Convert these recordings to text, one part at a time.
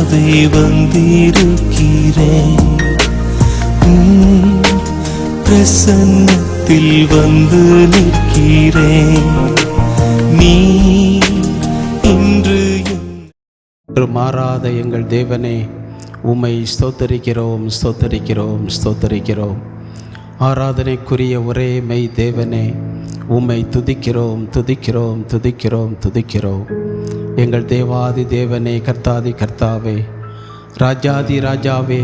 காணாதே வந்திருக்கிறேன். பிரசன்னத்தில் வந்து நிற்கிறேன். நீ இன்று மாறாத எங்கள் தேவனே, உம்மை ஸ்தோத்தரிக்கிறோம், ஸ்தோத்தரிக்கிறோம், ஸ்தோத்தரிக்கிறோம். ஆராதனைக்குரிய ஒரே மெய் தேவனே, உம்மை துதிக்கிறோம், துதிக்கிறோம், துதிக்கிறோம், துதிக்கிறோம். எங்கள் தேவாதி தேவனே, கர்த்தாதி கர்த்தாவே, ராஜாதி ராஜாவே,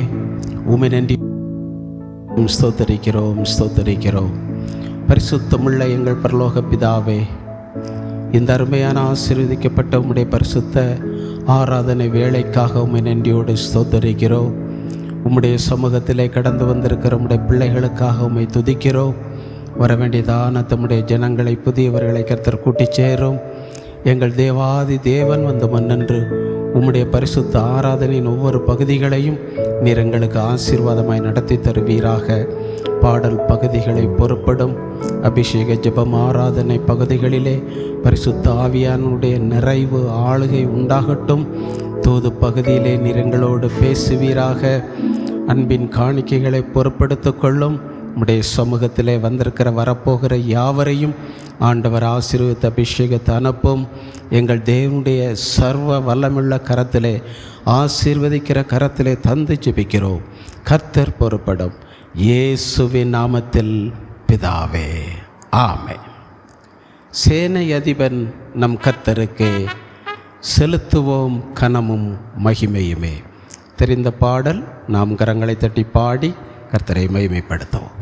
உம்மை நன்றி ஸ்தோத்தரிக்கிறோம், ஸ்தோத்தரிக்கிறோம். பரிசுத்தமுள்ள எங்கள் பரலோக பிதாவே, இந்த அருமையான ஆசீர்வதிக்கப்பட்ட உம்முடைய பரிசுத்த ஆராதனை வேலைக்காக உம்மை நன்றியோடு ஸ்தோத்தரிக்கிறோம். உம்முடைய சமூகத்திலே கடந்து வந்திருக்கிற உம்முடைய பிள்ளைகளுக்காக உம்மை துதிக்கிறோம். வர வேண்டியதான தம்முடைய ஜனங்களை, புதியவர்களை கர்த்தர் கூட்டிச் சேரும். எங்கள் தேவாதி தேவன் வந்து முன்னின்று உம்முடைய பரிசுத்த ஆராதனையின் ஒவ்வொரு பகுதிகளையும் நீர் எங்களுக்கு ஆசீர்வாதமாய் நடத்தி தருவீராக. பாடல் பகுதிகளை பொறுப்படும் அபிஷேக ஜெபம் ஆராதனை பகுதிகளிலே பரிசுத்த ஆவியானுடைய நிறைவு ஆளுகை உண்டாகட்டும். தூது பகுதியிலே நீர் எங்களோடு பேசுவீராக. அன்பின் காணிக்கைகளை பொறுப்படுத்திக் கொள்ளும். உம்முடைய சமூகத்திலே வந்திருக்கிற வரப்போகிற யாவரையும் ஆண்டவர் ஆசீர்வதித்த அபிஷேகத்தை அனுப்பும். எங்கள் தேவனுடைய சர்வ வல்லமுள்ள கரத்திலே, ஆசீர்வதிக்கிற கரத்திலே தந்து ஜெபிக்கிறோம். கர்த்தர் பொறுப்படும். இயேசுவின் நாமத்தில் பிதாவே, ஆமென். சேனை அதிபன் நம் கர்த்தருக்கே செலுத்துவோம் கனமும் மகிமையுமே. தெரிந்த பாடல் நாம் கரங்களை தட்டி பாடி கர்த்தரை மகிமைப்படுத்துவோம்.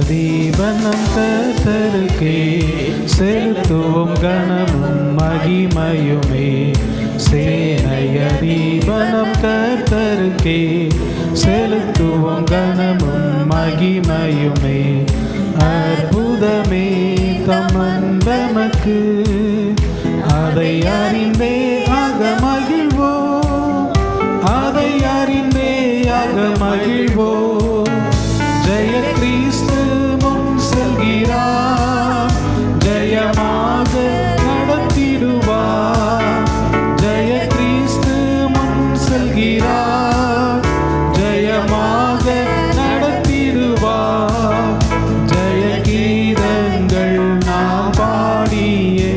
தீபனம் கர்த்தருக்கே செலுத்துவோம் கனமும் மகிமையுமே. சேனைய தீபனம் கர்த்தருக்கே செலுத்துவோம் கனமும் மகிமையுமே. அற்புதமே தமந்தமக்கு அதை அறிந்தே ஆக மகிழ்வோம், அதை அறிந்தே ஆக மகிழ்வோம். ஜெய கிறிஸ்து முன் செல்கிறார், ஜெயமாக நடத்திடுவார். ஜெய கிறிஸ்து முன் செல்கிறார், ஜெயமாக நடத்திடுவார். ஜெய கீதங்கள் நாம் பாடியே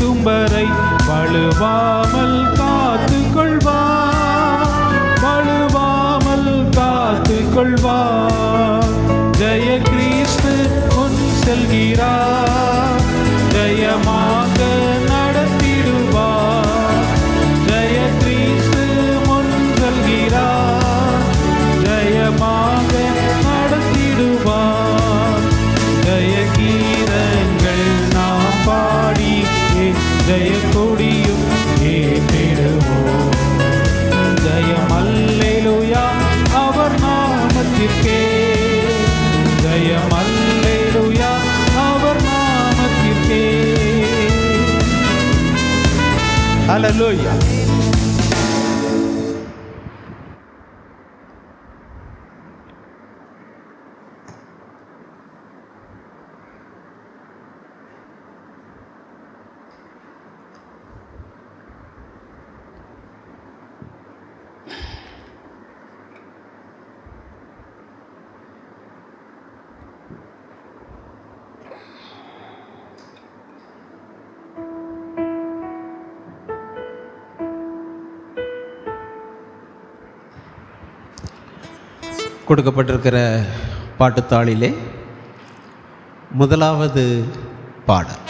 இருக்கும் வரை வழுவாமல் காத்து கொள்வார், வழுவாமல் காத்து கொள்வார். ஜெய கிறிஸ்து முன் செல்கிறார், ஜெயமாக நடத்திடுவார். ஜெய கிறிஸ்து முன் செல்கிறார், ஜெயமாக நடத்திடுவார். ஜெய கீதங்கள் நாம் பாடி ஜெய கொடியும் ஏற்றிடுவோம். ஜெயம் அல்லேலூயா அவர் நாமத்திற்கே, ஜெயம் அல்லேலூயா அவர் நாமத்திற்கே. ஹல்லேலூயா. கொடுக்கப்பட்டிருக்கிற பாட்டுத்தாளிலே முதலாவது பாடல்,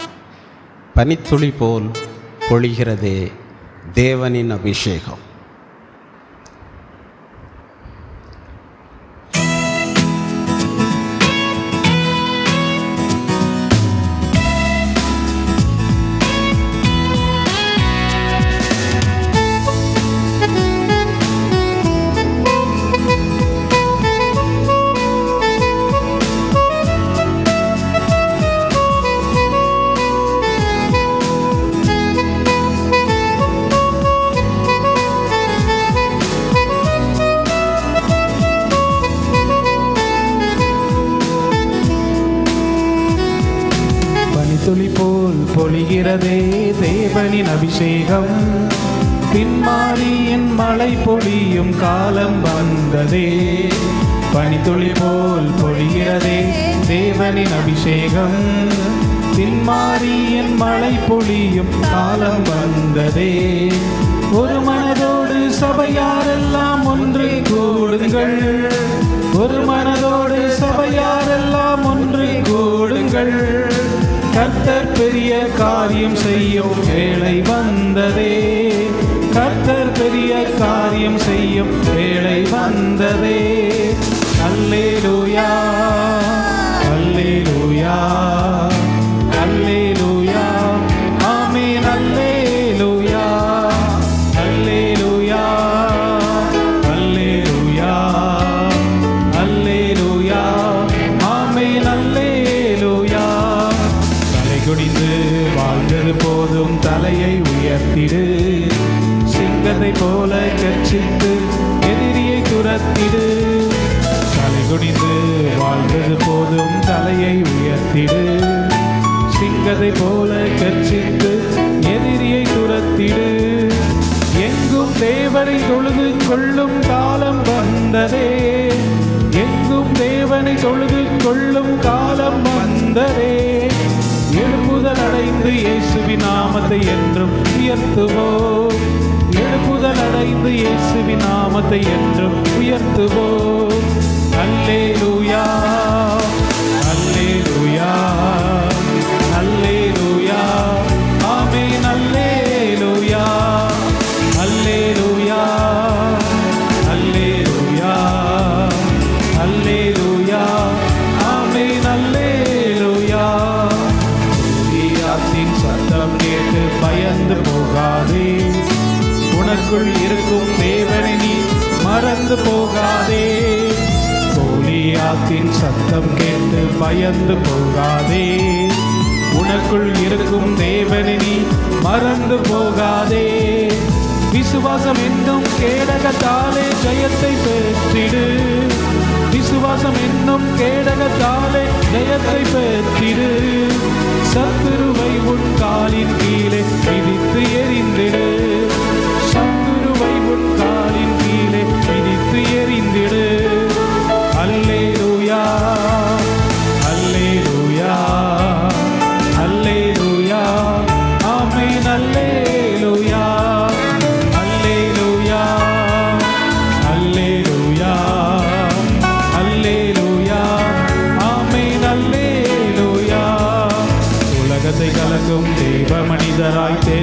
பனித்துளி போல் பொழிகிறதே தேவனின் அபிஷேகம். துளி போல் பொழிகிறதே தேவனின் அபிஷேகம், பின்மாரியின் மழை பொழியும் காலம் வந்ததே. பனித்துளி போல் பொழிகிறதே தேவனின் அபிஷேகம், பின்மாரியின் மழை பொழியும் காலம் வந்ததே. ஒரு மனதோடு சபையாரெல்லாம் ஒன்று கூடுங்கள், ஒரு மனதோடு சபையாரெல்லாம் ஒன்று கூடுங்கள். கர்த்தர் பெரிய காரியம் செய்யும் வேளை வந்ததே, கர்த்தர் பெரிய காரியம் செய்யும் வேளை வந்ததே. அல்லேலூயா அல்லேலூயா அல்லேலூயா ஆமென். அல்லேலூயா அல்லேலூயா அல்லேலூயா அல்லேலூயா ஆமென். அல்லேலூயா. குடிந்து வாழ்ந்தது போதும் தலையை உயர்த்திடு, சிங்கத்தை போல கர்ச்சித்து எதிரியை துரத்திடு. தலை குடிந்து வாழ்ந்தது போதும் தலையை உயர்த்திடு, சிங்கத்தை போல கர்ச்சித்து எதிரியை துரத்திடு. எங்கும் தேவனை தொழுது கொள்ளும் காலம் வந்ததே, எங்கும் தேவனை தொழுது கொள்ளும் காலம் வந்ததே. எழுப்புதல் அடைந்து இயேசுவின் நாமத்தை என்றும் உயர்த்துவோம், எழுப்புதல் அடைந்து இயேசுவின் நாமத்தை என்றும் உயர்த்துவோம். அல்லேலூயா அல்லேலூயா அல்லேலூயா ஆமென். அல்லேலூயா அல்லேலூயா அல்லேலூயா அல்லேலூயா ஆமென். அல்லேலூயா. சத்தம் கேட்டு பயந்து போகாதே, உனக்குள் இருக்கும் தேவனை நீ மறந்து போகாதே. கோலியாத்தின் சத்தம் கேட்டு பயந்து போகாதே, உனக்குள் இருக்கும் தேவனை நீ மறந்து போகாதே. விசுவாசம் என்னும் கேடகத்தாலே ஜெயத்தை பெற்றிடு, விசுவாசம் என்னும் கேடகத்தாலே ஜெயத்தை பெற்றிடு. சத்துருவை உன் காலின் கீழே மிதித்து எறிந்திடு, சத்துருவை உன் காலின் கீழே மிதித்து எறிந்திடு. அல்லேலூயா அல்லேலூயா அல்லேலூயா ஆமென்.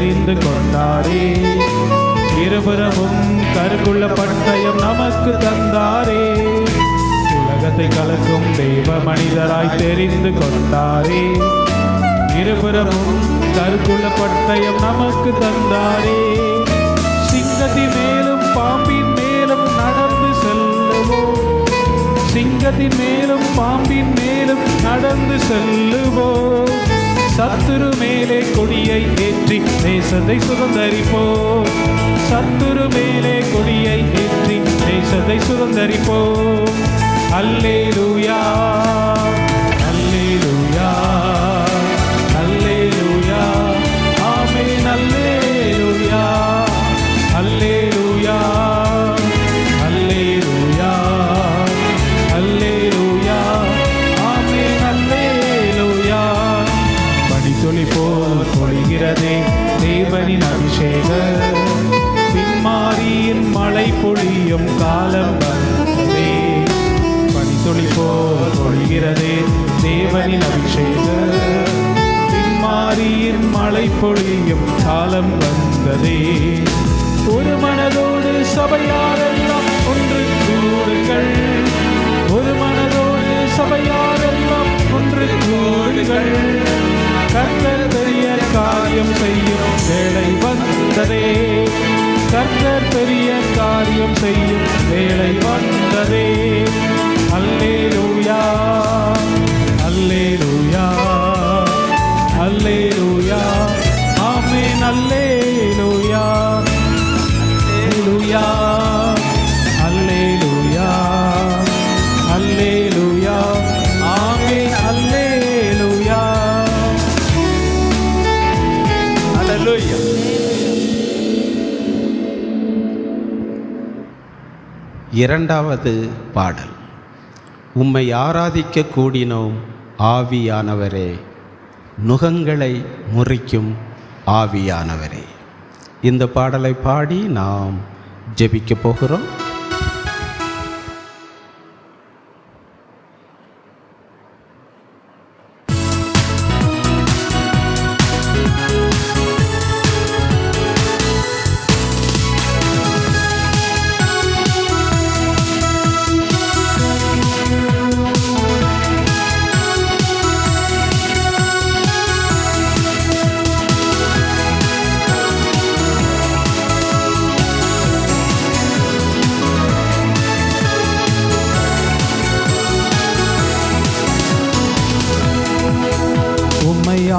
தெரிந்து கொண்டாரே. இருபுறமும் கருக்குள்ள பட்டயம் நமக்கு தந்தாரே. உலகத்தை கலக்கும் தெய்வ மனிதராய் தெரிந்து கொண்டாரே. இருபுறமும் கருக்குள்ள பட்டயம் நமக்கு தந்தாரே. சிங்கத்தின் மேலும் பாம்பின் மேலும் நடந்து செல்லுவோம். சிங்கத்தின் மேலும் பாம்பின் மேலும் நடந்து செல்லுவோம். சத்துரு மேலே கொடியை ஏற்றி தேசத்தை சுதந்தரிப்போம். சத்துரு மேலே கொடியை ஏற்றி தேசத்தை சுதந்தரிப்போம். அல்லேலூயா, அல்லேலூயா, அல்லேலூயா, ஆமென். அல்லேலூயா, அல்லேலூயா, அல்லேலூயா, அல்லேலூயா, ஆமென். அல்லேலூயா. பனித்துளி போல் பொழிகிறதே தேவனின் அபிஷேகம். பின்மாரியின் மழை பொழியும் காலம் வந்ததே. பனித்துளி போல் பொழிகிறதே தேவனின் அபிஷேகம். பின்மாரியின் மழை பொழியும் காலம் வந்ததே. ஒரு மனதோடு சபையாரெல்லாம் ஒன்று கூடுங்கள். ஒரு மனதோடு சபையாரெல்லாம் ஒன்று கூடுங்கள். கர்த்தர் பெரிய காரியம் செய்யும் வேளை வந்ததே. கர்த்தர் பெரிய காரியம் செய்யும் வேளை வந்ததே. அல்லேலூயா, அல்லேலூயா, அல்லேலூயா, ஆமென். அல்லேலூயா, அல்லேலூயா, அல்லேலூயா, அல்லேலூயா, ஆமென். அல்லேலூயா, அல்லேலூயா. இரண்டாவது பாடல். உம்மை ஆராதிக்க கூடினோம் ஆவியானவரே, நுகங்களை முறிக்கும் ஆவியானவரே. இந்த பாடலை பாடி நாம் ஜெபிக்க போகிறோம்.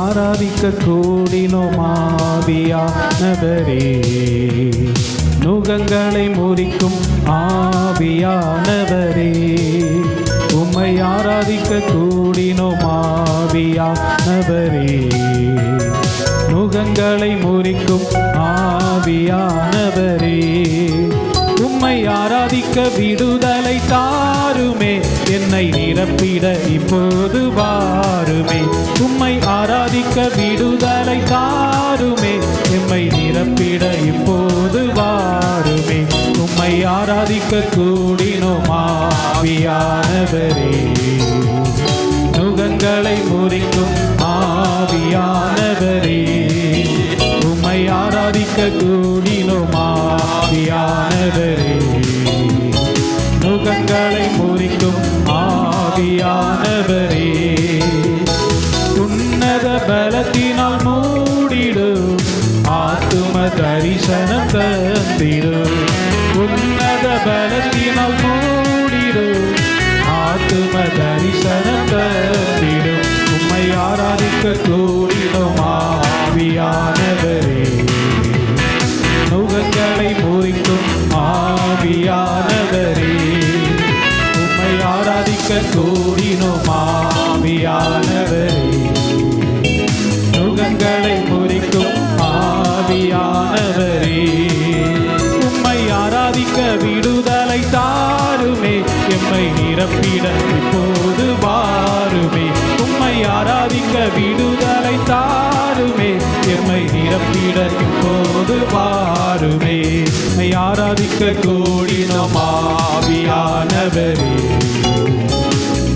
ஆராதிக்க கூடினோம் ஆவியானவரே, நுகங்களை முறிக்கும் ஆவியானவரே. உம்மை ஆராதிக்க கூடினோம் ஆவியானவரே, நுகங்களை முறிக்கும் ஆவியானவரே. உம்மை ஆராதிக்க விடுதலை தாருமே, என்னை நிரப்பிட இப்போது வாருமே. உம்மை ஆராதிக்க விடுதலை தாருமே, எம்மை நிரப்பிட இப்போது வாருமே. உம்மை ஆராதிக்க கூடினோம் ஆவியானவரே, நுகங்களை முறிக்கும் ஆவியானவரே. உம்மை ஆராதிக்க கூடினோம் ஆவியானவரே, நுகங்களை முறிக்கும் ஆவியானவரே. உன்னத பலத்தினால் மூடிடும் ஆத்தும தரிசனம் தந்திடும். உன்னத பலத்தினால் மூடிடும் ஆத்தும தரிசனம் தந்திடும். உம்மை ஆராதிக்க கூடினோம் ஆவியானவரே, நுகங்களை முறிக்கும் ஆவியானவரே. உம்மை ஆராதிக்க கூடினோம் ஆவியானவரே, நுகங்களை முறிக்கும் ஆவியானவரே. உம்மை ஆராதிக்க விடுதலை தாருமே, எம்மை நிரப்பிட இப்போது வாருமே. உம்மை ஆராதிக்க விடுதலை தாருமே, எம்மை நிரப்பிட இப்போது வாருமே. உம்மை ஆராதிக்க கூடினோம் ஆவியானவரே,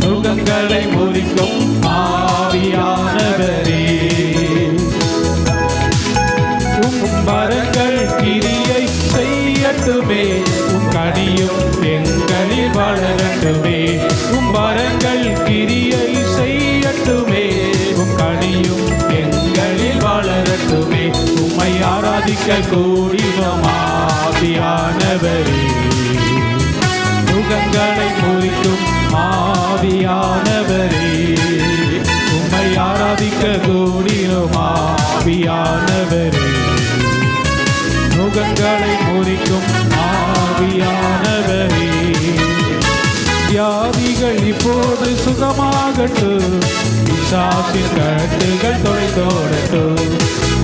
நுகங்களை முறிக்கும் ஆவியானவரே. வரங்கள் கிரியை செய்யட்டுமே உம் கனியும் எங்களில் வளரட்டுமே உம் வரங்கள் கிரியை செய்யட்டுமே உம் கனியும் எங்களில் வளரட்டுமே உம்மை ஆராதிக்க கூடினோம் ஆவியானவரே நுகங்களை முறிக்கும் ஆவியானவரே உம்மை ஆராதிக்க கூடினோம் ஆவியானவரே நுகங்களை முறிக்கும் ஆவியானவரே வியாதிகள் இப்போது சுகமாகட்டும் பிசாசின் கட்டுகள் தொலைத்தோடட்டும்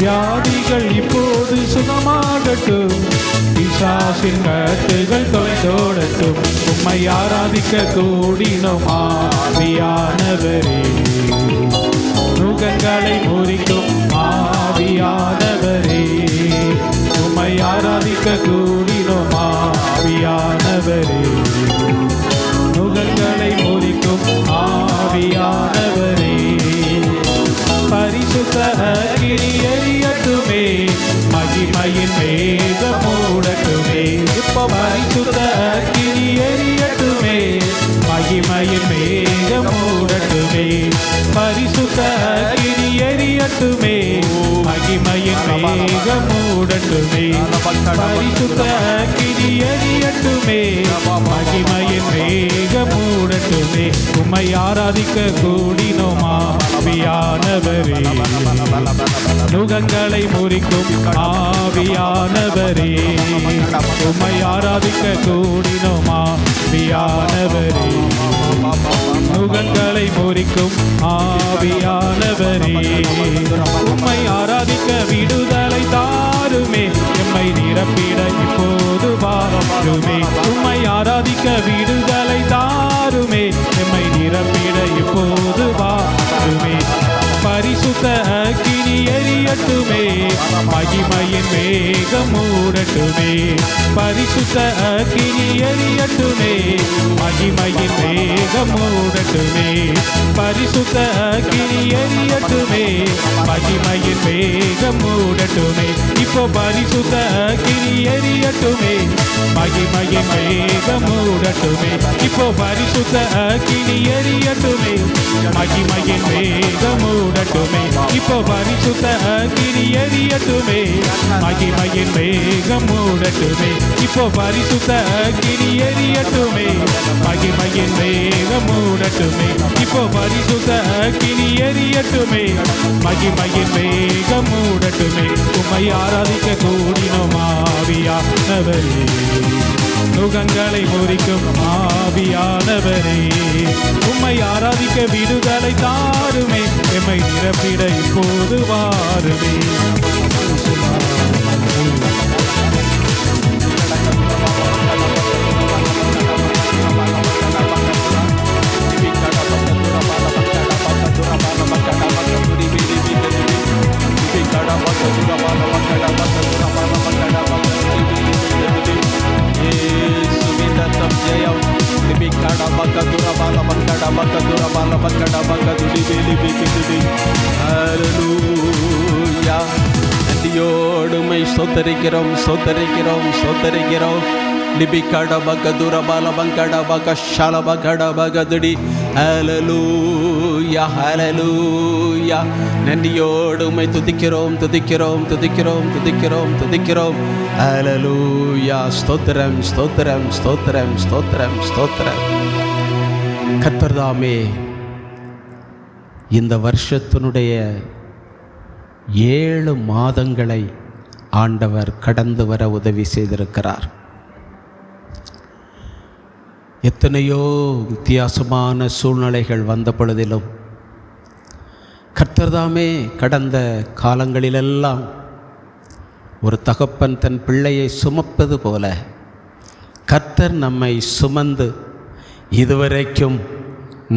வியாதிகள் இப்போது சுகமாகட்டும் பிசாசின் கட்டுகள் தொலைத்தோடட்டும் உம்மை ஆராதிக்க கூடினோம் ஆவியானவரே நுகங்களை முறிக்கும் ஆவியானவரே உம்மை ஆராதிக்க கூடினோம் ஆவியானவரே நுகங்களை முறிக்கும் ஆவியானவரே பரிசுத்த அக்கினி எரியட்டுமே மகிமையின் மேகம் மூடட்டுமே பரிசுத்த அக்கினி எரியட்டுமே மகிமையின் மேகம் மூடட்டுமே பரிசுத்த அக்கினி எரியட்டுமே மகிமையின் மேகம் மூடட்டுமே பரிசுத்த அக்கினி எரியட்டுமே மகிமையின் மேகம் மூடட்டுமே உம்மை ஆராதிக்க கூடினோம் ஆவியானவரே நுகங்களை முறிக்கும் ஆவியானவரே உம்மை ஆராதிக்க கூடினோம் ஆவியானவரே நுகங்களை முறிக்கும் ஆவியானவரே உம்மை ஆராதிக்க விடுதலை தாருமே எம்மை நிரப்பிட இப்போது வாருமே உம்மை ஆராதிக்க விடுதலை தாருமே எம்மை நிரப்பிட இப்போது வாருமே பரிசுத்த அக்கினி எரியட்டுமே மகிமையின் மேகம் மூடட்டுமே பரிசுத்த அக்கினி எரியட்டுமே மகிமையின் மேகம் மூடட்டுமே பரிசுத்த அக்கினி எரியட்டுமே மகிமையின் மேகம் மூடட்டுமே இப்போ பரிசுத்த அக்கினி எரியட்டுமே மகிமையின் மேகம் மூடட்டுமே இப்போ பரிசுத்த அக்கினி எரியட்டுமே மகிமையின் மேகம் மூடட்டுமே இப்போ பரிசுத்த அக்கினி எரியட்டுமே மகிமையின் மேகம் மூடட்டுமே இப்போ பரிசுத்த அக்கினி எரியட்டுமே மகிமையின் மேகம் மூடட்டுமே இப்போ பரிசுத்த அக்கினி எரியட்டுமே மகிமையின் மேகம் மூடட்டுமே உம்மை ஆராதிக்க கூடினோம் ஆவியானவரே நுகங்களை முறிக்கும் ஆவியானவரே உம்மை ஆராதிக்க விடுதலை தாருமே எம்மை நிரப்பிட இப்போது வாருமே நன்றியோடுமை ஸ்தோத்தரிக்கிறோம் ஸ்தோத்தரிக்கிறோம் ஸ்தோத்தரிக்கிறோம் லிபிகட பகதுர பால பங்கட பக ஷால பகட பகதுடி ஹல்லேலூயா ஹல்லேலூயா நன்றியோடுமை துதிக்கிறோம் துதிக்கிறோம் துதிக்கிறோம் துதிக்கிறோம் துதிக்கிறோம் ஹல்லேலூயா ஸ்தோத்திரம் ஸ்தோத்திரம் ஸ்தோத்திரம் ஸ்தோத்திரம் ஸ்தோத்திரம் கர்த்தர்தாமே இந்த வருஷத்தினுடைய 7 மாதங்களை ஆண்டவர் கடந்து வர உதவி செய்திருக்கிறார். எத்தனையோ வித்தியாசமான சூழ்நிலைகள் வந்த பொழுதிலும் கர்த்தர்தாமே கடந்த காலங்களிலெல்லாம் ஒரு தகப்பன் தன் பிள்ளையை சுமப்பது போல கர்த்தர் நம்மை சுமந்து இதுவரைக்கும்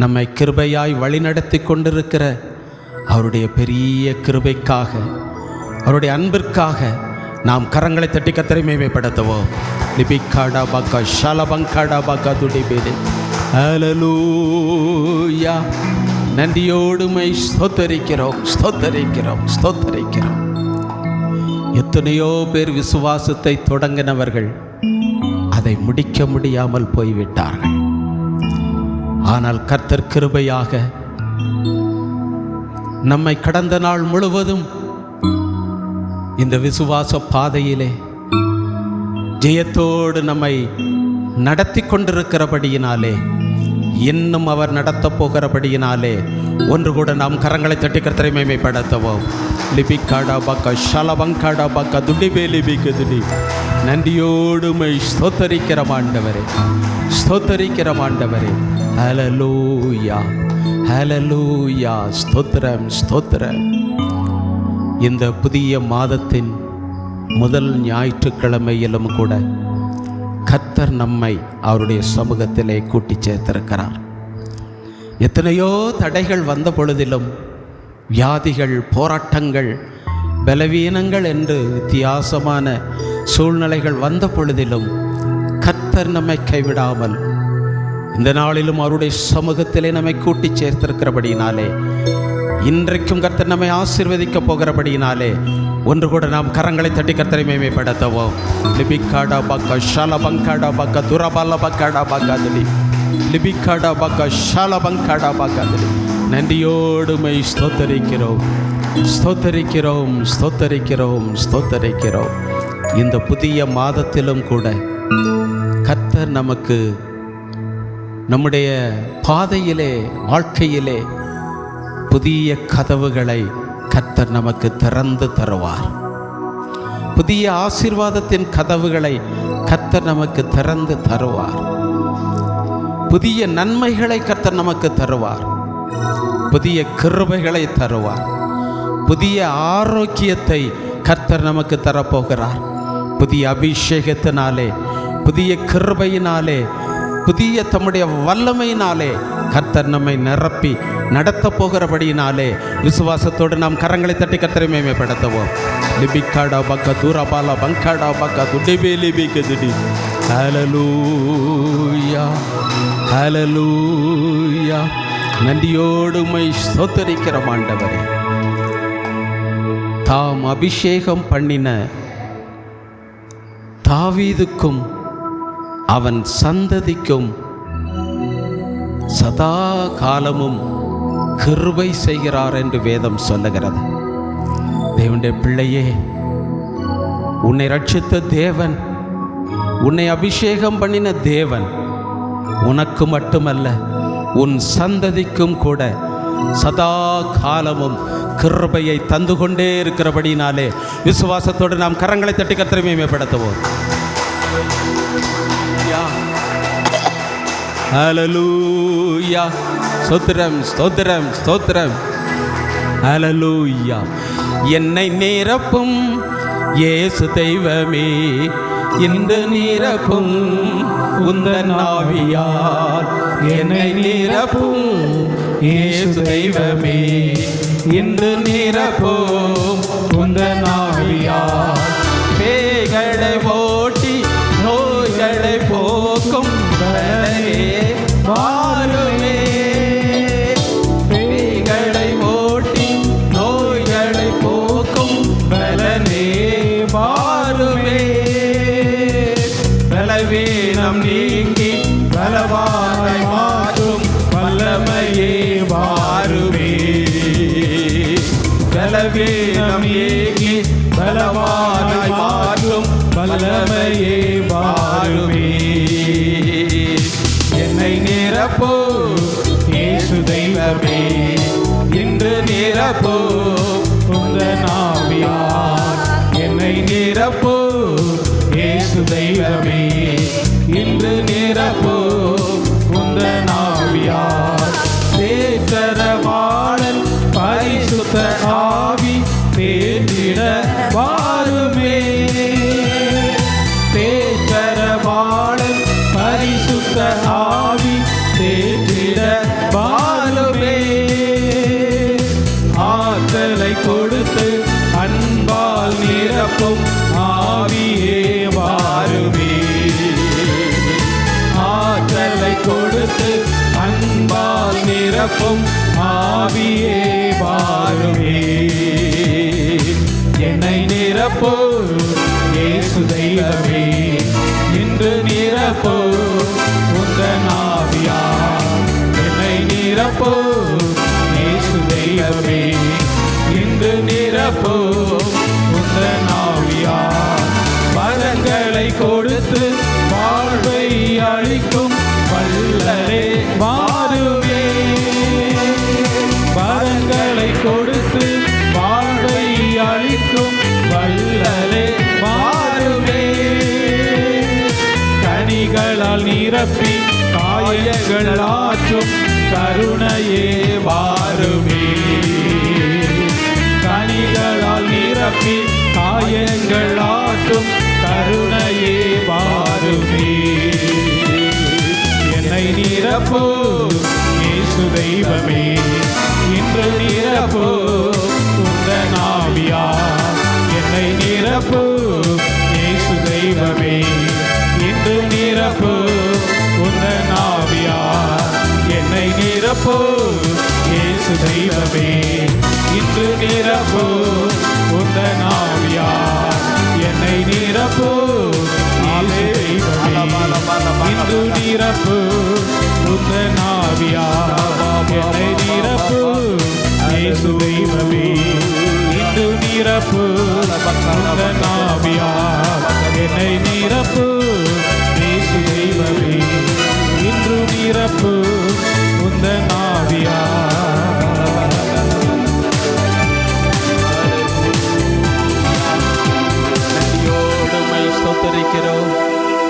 நம்மை கிருபையாய் வழிநடத்தி கொண்டிருக்கிற அவருடைய பெரிய கிருபைக்காக அவருடைய அன்பிற்காக நாம் கரங்களை தட்டி கர்த்தரை மேன்மைப்படுத்துவோம். லிபிகாடா பாக்கா ஷாலபங்காடா பாக்கா துடிபேதே ஹல்லேலூயா நன்றியோடுமை ஸ்தோத்தரிக்கிறோம் ஸ்தோத்தரிக்கிறோம் ஸ்தோத்தரிக்கிறோம். எத்தனையோ பேர் விசுவாசத்தை தொடங்கினவர்கள் அதை முடிக்க முடியாமல் போய்விட்டார்கள். ஆனால் கர்த்தர் கிருபையாக நம்மை கடந்த நாள் முழுவதும் இந்த விசுவாச பாதையிலே ஜெயத்தோடு நம்மை நடத்தி கொண்டிருக்கிறபடியினாலே, இன்னும் அவர் நடத்தப் போகிறபடியினாலே ஒன்று கூட நாம் கரங்களை தட்டி கர்த்தரை மேன்மைப்படுத்துவோம். லிபிக்காடா பக்கா ஷலபங்காடா பக்கா துடிபே லிபிக்கு துடி. நன்றியோடு மை ஸ்தோத்தரிக்கிற ஆண்டவரே, ஸ்தோத்தரிக்கிற ஆண்டவரே. ஹல்லேலூயா, ஹல்லேலூயா. ஸ்தோத்திரம், ஸ்தோத்திரம். இந்த புதிய மாதத்தின் முதல் ஞாயிற்றுக்கிழமையிலும் கூட கர்த்தர் நம்மை அவருடைய சமூகத்திலே கூட்டி சேர்த்திருக்கிறார். எத்தனையோ தடைகள் வந்த பொழுதிலும், வியாதிகள், போராட்டங்கள், பலவீனங்கள் என்று வித்தியாசமான சூழ்நிலைகள் வந்த பொழுதிலும் கர்த்தர் நம்மை கைவிடாமல் இந்த நாளிலும் அவருடைய சமூகத்திலே நம்மை கூட்டி சேர்த்திருக்கிறபடியினாலே, இன்றைக்கும் கர்த்தர் நம்மை ஆசீர்வதிக்க போகிறபடியினாலே ஒன்று கூட நாம் கரங்களை தட்டி கர்த்தரை மேன்மைப்படுத்துவோம். லிபிக்காடா பக்கா ஷாலபங்காடா பக்கா துரபால பக்காடா பக்காதலி. லிபிக்காடா பக்கா ஷாலபங்காடா பக்காதலி. நன்றியோடு மை ஸ்தோத்தரிக்கிறோம், ஸ்தோத்தரிக்கிறோம், ஸ்தோத்தரிக்கிறோம், ஸ்தோத்தரிக்கிறோம். இந்த புதிய மாதத்திலும் கூட கர்த்தர் நமக்கு நம்முடைய பாதையிலே, வாழ்க்கையிலே புதிய கதவுகளை கர்த்தர் நமக்கு திறந்து தருவார். புதிய ஆசீர்வாதத்தின் கதவுகளை கர்த்தர் நமக்கு திறந்து தருவார். புதிய நன்மைகளை கர்த்தர் நமக்கு தருவார். புதிய கிருபைகளை தருவார். புதிய ஆரோக்கியத்தை கர்த்தர் நமக்கு தரப்போகிறார். புதிய அபிஷேகத்தினாலே, புதிய கிருபையினாலே, புதிய தம்முடைய வல்லமையினாலே கர்த்தர் நம்மை நிரப்பி நடத்த போகிறபடியினாலே விசுவாசத்தோடு நாம் கரங்களை தட்டி கர்த்தரை மேன்மைப்படுத்துவோம். லிபிக்காடா பக்கா தூரபாலா பங்காடா பக்கா துடிபே லிபிக்கு துடி. ஹல்லேலூயா, ஹல்லேலூயா. நன்றியோடு உம்மை ஸ்தோத்தரிக்கிற ஆண்டவரே. தாம் அபிஷேகம் பண்ணின தாவீதுக்கும் அவன் சந்ததிக்கும் சதா காலமும் கிருபை செய்கிறார் என்று வேதம் சொல்லுகிறது. தேவனுடைய பிள்ளையே, உன்னை ரட்சித்த தேவன், உன்னை அபிஷேகம் பண்ணின தேவன் உனக்கு மட்டுமல்ல உன் சந்ததிக்கும் கூட சதா காலமும் கிருபையை தந்து கொண்டே இருக்கிறபடினாலே விசுவாசத்தோடு நாம் கரங்களை தட்டி கர்த்தரை மேன்மைப்படுத்துவோம். ஹல்லேலூயா. ஸ்தோத்திரம், ஸ்தோத்திரம், ஸ்தோத்திரம். ஹல்லேலூயா. என்னை நிரப்பும் இயேசு தெய்வமே, இன்று நிரப்பும் உந்தன் ஆவியால். என்னை நிரப்பும் இயேசு தெய்வமே, இன்று நிரப்பும் உந்தன் ஆவியால். பேய்களை ஓட்டி நோய்களை போக்கும் பலனே வாருமே. பேய்களை ஓட்டி நோய்களை போக்கும் பலனே வாருமே. பலவீனம் நீங்கி பலவானை மாற்றும் வல்லமையே வாருமே. பலவீனம் நீங்கி பலவானை மாற்றும் வல்லமையே வாருமே. என்னை நிரப்போ இயேசு தெய்வமே, இன்று நிரப்போ உந்தன் ஆவியால். என்னை நிரப்போ இயேசு தெய்வமே, இன்று நிரப்போ உந்தன் ஆவியால். தேற்றரவாளன் பரிசுத்த ஆவி தேற்றிட வாருமே. தேற்றரவாளன் பரிசுத்த ஆவி தேற்றிட வாருமே. ஆற்றலை கொடுத்து அன்பால் நிரப்பும் ஆவியே வாருமே. ஆற்றலை கொடுத்து அன்பால் நிரப்பும் ஆவியே வாருமே. என்னை நிரப்பும் இயேசு தெய்வமே இன்று நிரப்போ உந்தன் ஆவியால் என்னை நிரப்போ இயேசு தெய்வமே இன்று நிரப்போ உந்தன் ஆவியால் வரங்களை கொடுத்து வாழ்வை அளிக்கும் வல்லரே வாருமே வரங்களை கொடுத்து வாழ்வை அளிக்கும் வல்லரே வாருமே கனிகளால் நிரப்பி காயங்கள் ஆற்றும் கருணையே வாருமே கனிகளால் நிரப்பி காயங்கள் ஆற்றும் கருணையே வாருமே என்னை நிரப்போ இயேசு தெய்வமே இன்று நிரப்போ உந்தன் ஆவியால் என்னை நிரப்போ இயேசு தெய்வமே இன்று நிரப்போ உந்தன் ஆவியால் என்னை நிரப்போ இயேசு தெய்வமே இன்று நிரப்போ உந்தன் ஆவியால் என்னை நிரப்போ இன்று நிரப்பு உந்தன் ஆவியால் என்னை நிரப்பு இயேசு தெய்வமே இன்று நிரப்பு உந்தன் ஆவியால் என்னை நிரப்பு இயேசு தெய்வமே இன்று நிரப்பு உந்தன் ஆவியால்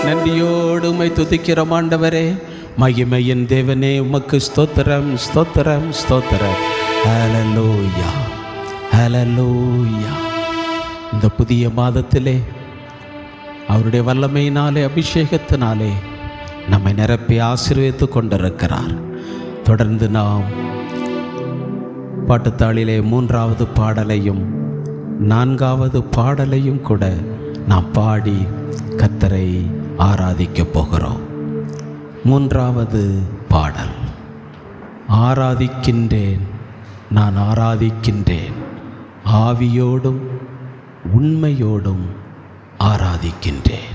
நன்றியோடு உம்மை துதிக்கிறோம் ஆண்டவரே. மகிமையின் தேவனே உமக்கு ஸ்தோத்திரம் ஸ்தோத்திரம் ஸ்தோத்திரம். ஹல்லேலூயா ஹல்லேலூயா. இந்த புதிய மாதத்திலே அவருடைய வல்லமையினாலே அபிஷேகத்தினாலே நம்மை நிரப்பி ஆசீர்வதித்து கொண்டிருக்கிறார். தொடர்ந்து நாம் பாட்டுத்தாளிலே 3வது பாடலையும் 4வது பாடலையும் கூட நாம் பாடி கர்த்தரை ஆராதிக்கப் போகிறோம். 3வது பாடல். ஆராதிக்கின்றேன் நான் ஆராதிக்கின்றேன், ஆவியோடும் உண்மையோடும் ஆராதிக்கின்றேன்.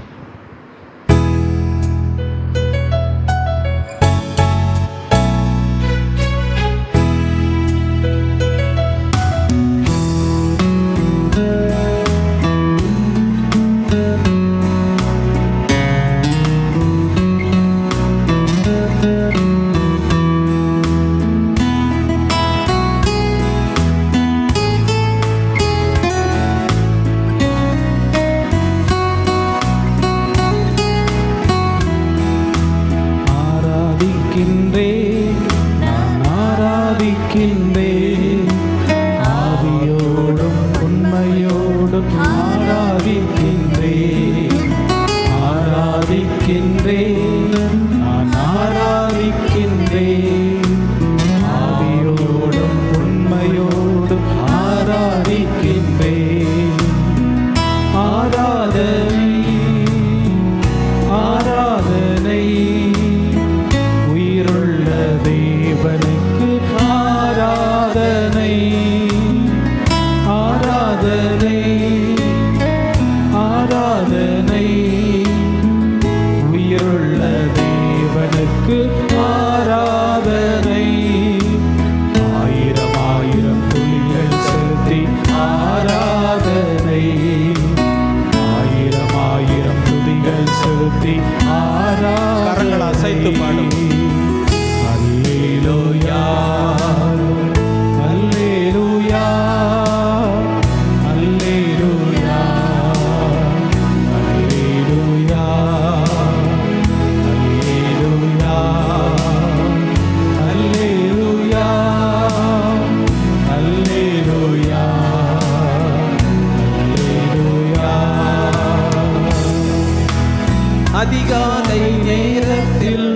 அதிகாலை நேரத்தில்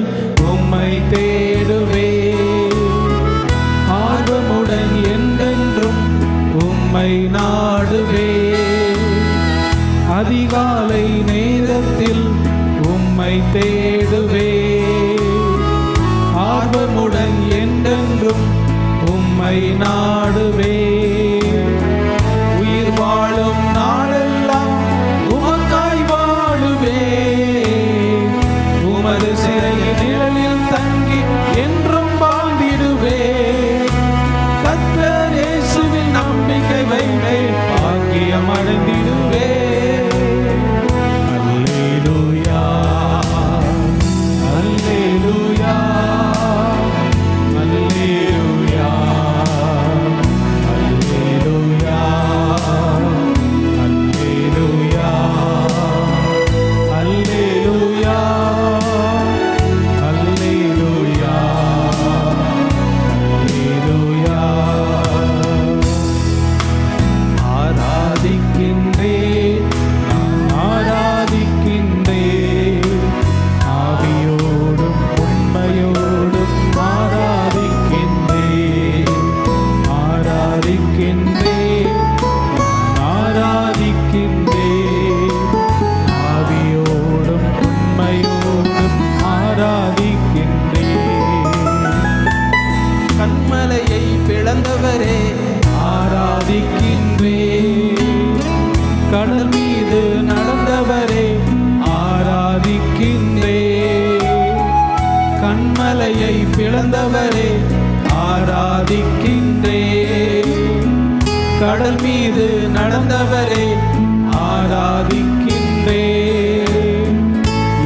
உம்மை தேடுவே, ஆர்வமுடன் என்றென்றும் உம்மை நாடுவே. அதிகாலை நேரத்தில் உம்மை தேடுவே, ஆர்வமுடன் என்றென்றும் உம்மை நாடுவே. உயிர் வாழும் நாளெல்லாம் உமக்காய் கடந்தவரே ஆராதிக்கின்றேன்.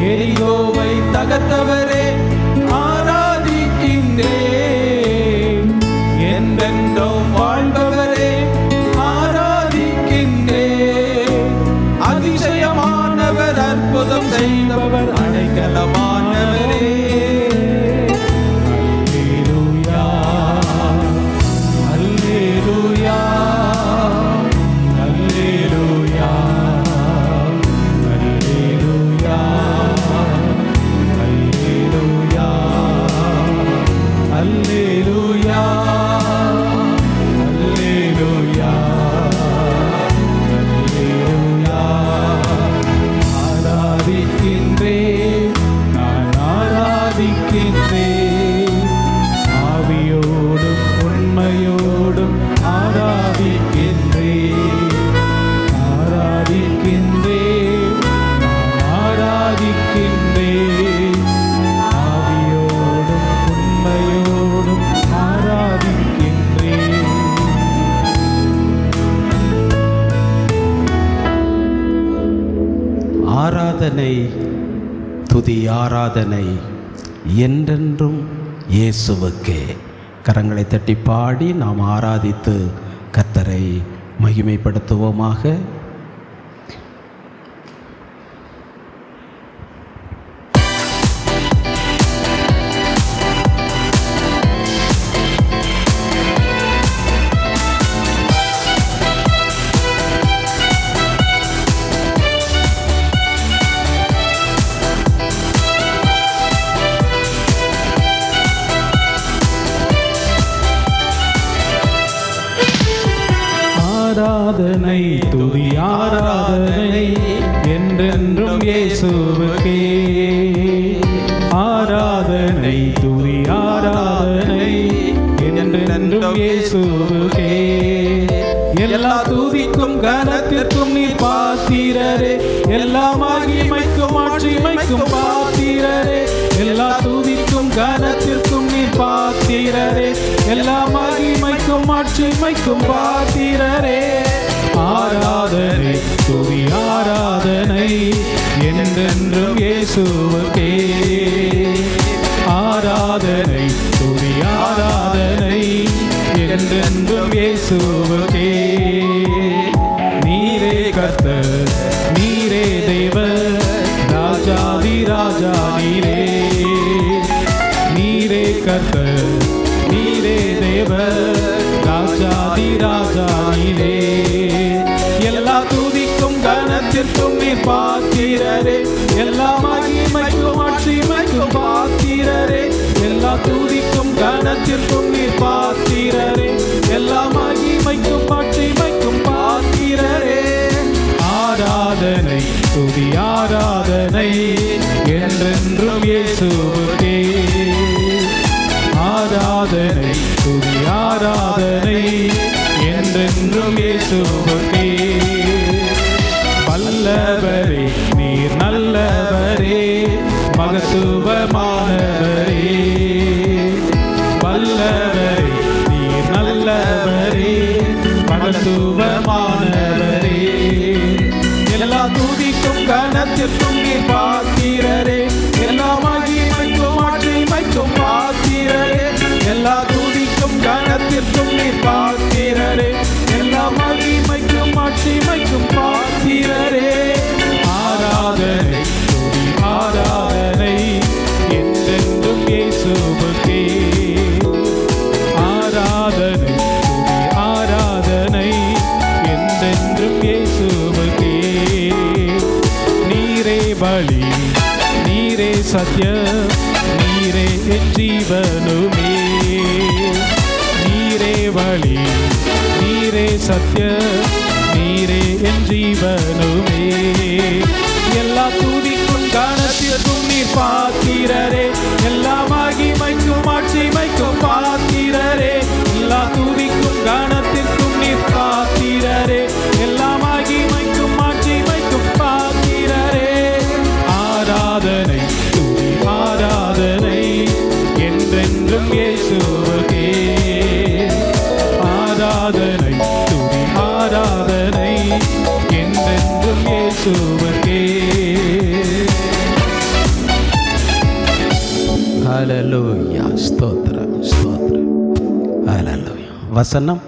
எரிகோவை தகர்த்தவரே ஆராதிக்கின்றேன். என்றென்றும் வாழ்பவரே ஆராதிக்கின்றேன். அதிசயமானவர், அற்புதம் செய்தவர், அடைக்கலமானவரே. அல்லேலூயா, அல்லேலூயா, அல்லேலூயா, அல்லேலூயா, அல்லேலூயா, அல்லேலூயா, அல்லேலூயா. ஆராதிக்கின்றேன், நான் ஆராதிக்கின்றேன். ஆவியோடும் உண்மையோடும் ஆராதிக்கின்றேன். ஆராதிக்கின்றேன், நான் ஆராதிக்கின்றேன். ஆவியோடும் உண்மையோடும் ஆராதிக்கின்றேன். ஆராதனை, துதி ஆராதனை என்றென்றும் இயேசுவுக்கே. கரங்களை தட்டி பாடி நாம் ஆராதித்து கர்த்தரை மகிமைப்படுத்துவோமாக. ஆராதனை, துதி ஆராதனை என்றென்றும் இயேசுவுக்கே. ஆராதனை, துதி ஆராதனை என்றென்றும் இயேசுவுக்கே. எல்லா துதிக்கும் கனத்திற்கும் நீ பாத்திரரே. எல்லா மகிமைக்கும் ஆட்சிமைக்கும் பாத்திரரே. எல்லா துதிக்கும் கனத்திற்கும் நீ பாத்திரரே. எல்லா மகிமைக்கும் ஆட்சிமைக்கும் பாத்திரரே. ஆராதனை, துதி ஆராதனை என்றென்றும் இயேசுவுக்கே. ஆராதனை, துதி ஆராதனை என்றென்றும் இயேசுவுக்கே. நீரே கர்த்தர், நீரே தேவர், ராஜாதி ராஜா நீரே. நீரே கர்த்தர், நீரே தேவர், ராஜாதி ராஜா நீரே. எல்லா துதிக்கும் கனத்திற்கும் நீர் பாத்திரரே. எல்லா மகிமைக்கும் ஆட்சிமைக்கும் பாத்திரரே. எல்லா துதிக்கும் கனத்திற்கும் நீர் பாத்திரரே. எல்லா மகிமைக்கும் ஆட்சிமைக்கும் பாத்திரரே. ஆராதனை, துதி ஆராதனை என்றென்றும் இயேசுவுக்கே. ஆராதனை, துதி ஆராதனை என்றென்றும் இயேசுவுக்கே. வல்லவரே, நீர் நல்லவரே, மகத்துவமானவரே. வல்லவரே, நீர் நல்லவரே, மகத்துவமானவரே. எல்லா துதிக்கும் கனத்திற்கும் நீர் பாத்திரரே. எல்லா மகிமைக்கும் ஆட்சிமைக்கும் பாத்திரரே. எல்லா துதிக்கும் கனத்திற்கும் நீர் பாத்திரரே. எல்லா மகிமைக்கும் ஆட்சிமைக்கும் பாத்திரரே. ஆராதனை, துதி ஆராதனை என்றென்றும் இயேசுவுக்கே. ஆராதனை, துதி ஆராதனை என்றென்றும் இயேசுவுக்கே. நீரே பலி, நீரே சத்யம், நீரே என் ஜீவனுமே. நீரே வழி, நீரே சத்யம், நீரே என் ஜீவனுமே. எல்லா துதிக்கும் கனத்திற்கும் நீர் பாத்திரரே. எல்லா மகிமைக்கும் ஆட்சிமைக்கும் பாத்திரரே. எல்லா துதிக்கும் கனத்திற்கும் நீர் பாத்திரரே. எல்லா மகிமைக்கும் ஆட்சிமைக்கும் பாத்திரரே. ஆராதனை, துதி ஆராதனை என்றென்றும் இயேசுவுக்கே. ஆராதனை, துதி ஆராதனை இயேசுவுக்கே. ஹல்லேலூயா. ஸ்தோத்திரம் ஸ்தோத்திரம். ஹல்லேலூயா. வசனம்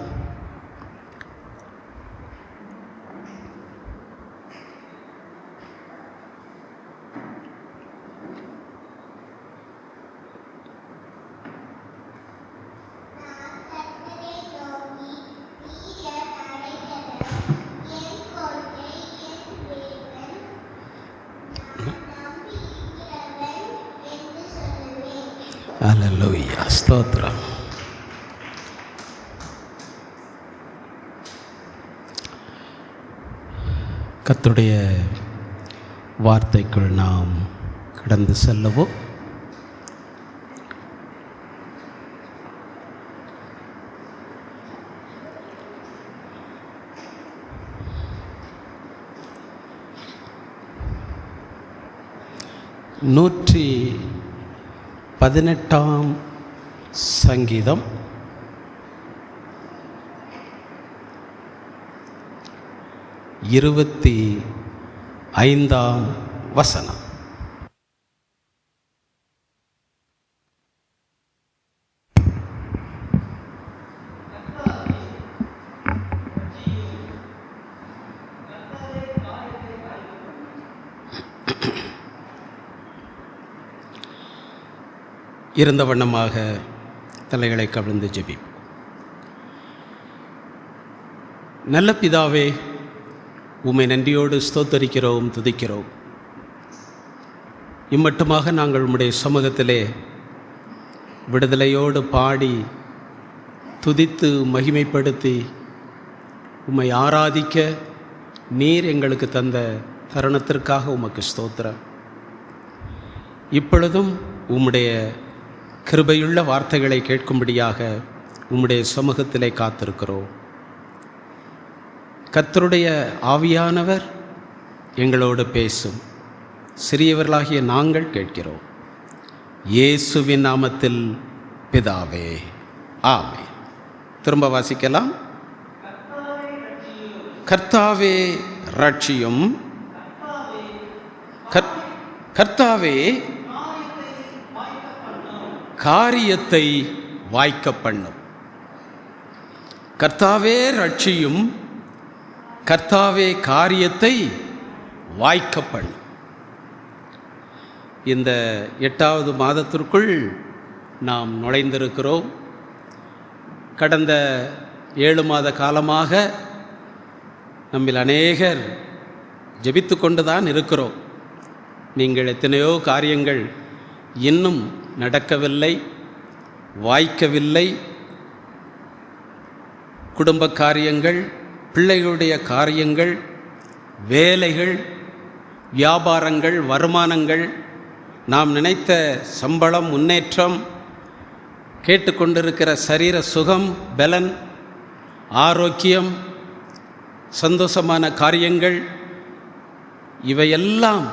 ஹல்லேலூயா. ஸ்தோத்திரம். கர்த்தருடைய வார்த்தைக்குள் நாம் கடந்து செல்லவும். நூற்றி 18ஆம் சங்கீதம் 25ஆம் வசனம். இருந்த வண்ணமாக தலைகளை கவிழ்ந்து ஜெபி. நல்ல பிதாவே, உம்மை நன்றியோடு ஸ்தோத்தரிக்கிறோம், துதிக்கிறோம். இம்மட்டுமாக நாங்கள் உம்முடைய சமூகத்திலே விடுதலையோடு பாடி துதித்து மகிமைப்படுத்தி உம்மை ஆராதிக்க நீர் எங்களுக்கு தந்த தருணத்திற்காக உமக்கு ஸ்தோத்திரம். இப்பொழுதும் உம்முடைய கிருபையுள்ள வார்த்தைகளை கேட்கும்படியாக உம்முடைய சமூகத்திலே காத்திருக்கிறோம். கர்த்தருடைய ஆவியானவர் எங்களோடு பேசும். சிறியவர்களாகிய நாங்கள் கேட்கிறோம். இயேசுவின் நாமத்தில் பிதாவே, ஆமென். திரும்ப வாசிக்கலாம். கர்த்தாவே ரட்சியும், கர்த்தாவே காரியத்தை வாய்க்க பண்ணும். கர்த்தாவே ரட்சியும், கர்த்தாவே காரியத்தை வாய்க்க பண்ணும். இந்த 8வது மாதத்திற்குள் நாம் நுழைந்திருக்கிறோம். கடந்த 7 மாத காலமாக நம்மில் அநேகர் ஜெபித்து கொண்டு தான் இருக்கிறோம். நீங்கள் எத்தனையோ காரியங்கள் இன்னும் நடக்கவில்லை, வாய்க்கவில்லை. குடும்ப காரியங்கள், பிள்ளைகளுடைய காரியங்கள், வேலைகள், வியாபாரங்கள், வருமானங்கள், நாம் நினைத்த சம்பளம், முன்னேற்றம், கேட்டுக்கொண்டிருக்கிற சரீர சுகம், பலன், ஆரோக்கியம், சந்தோஷமான காரியங்கள், இவையெல்லாம்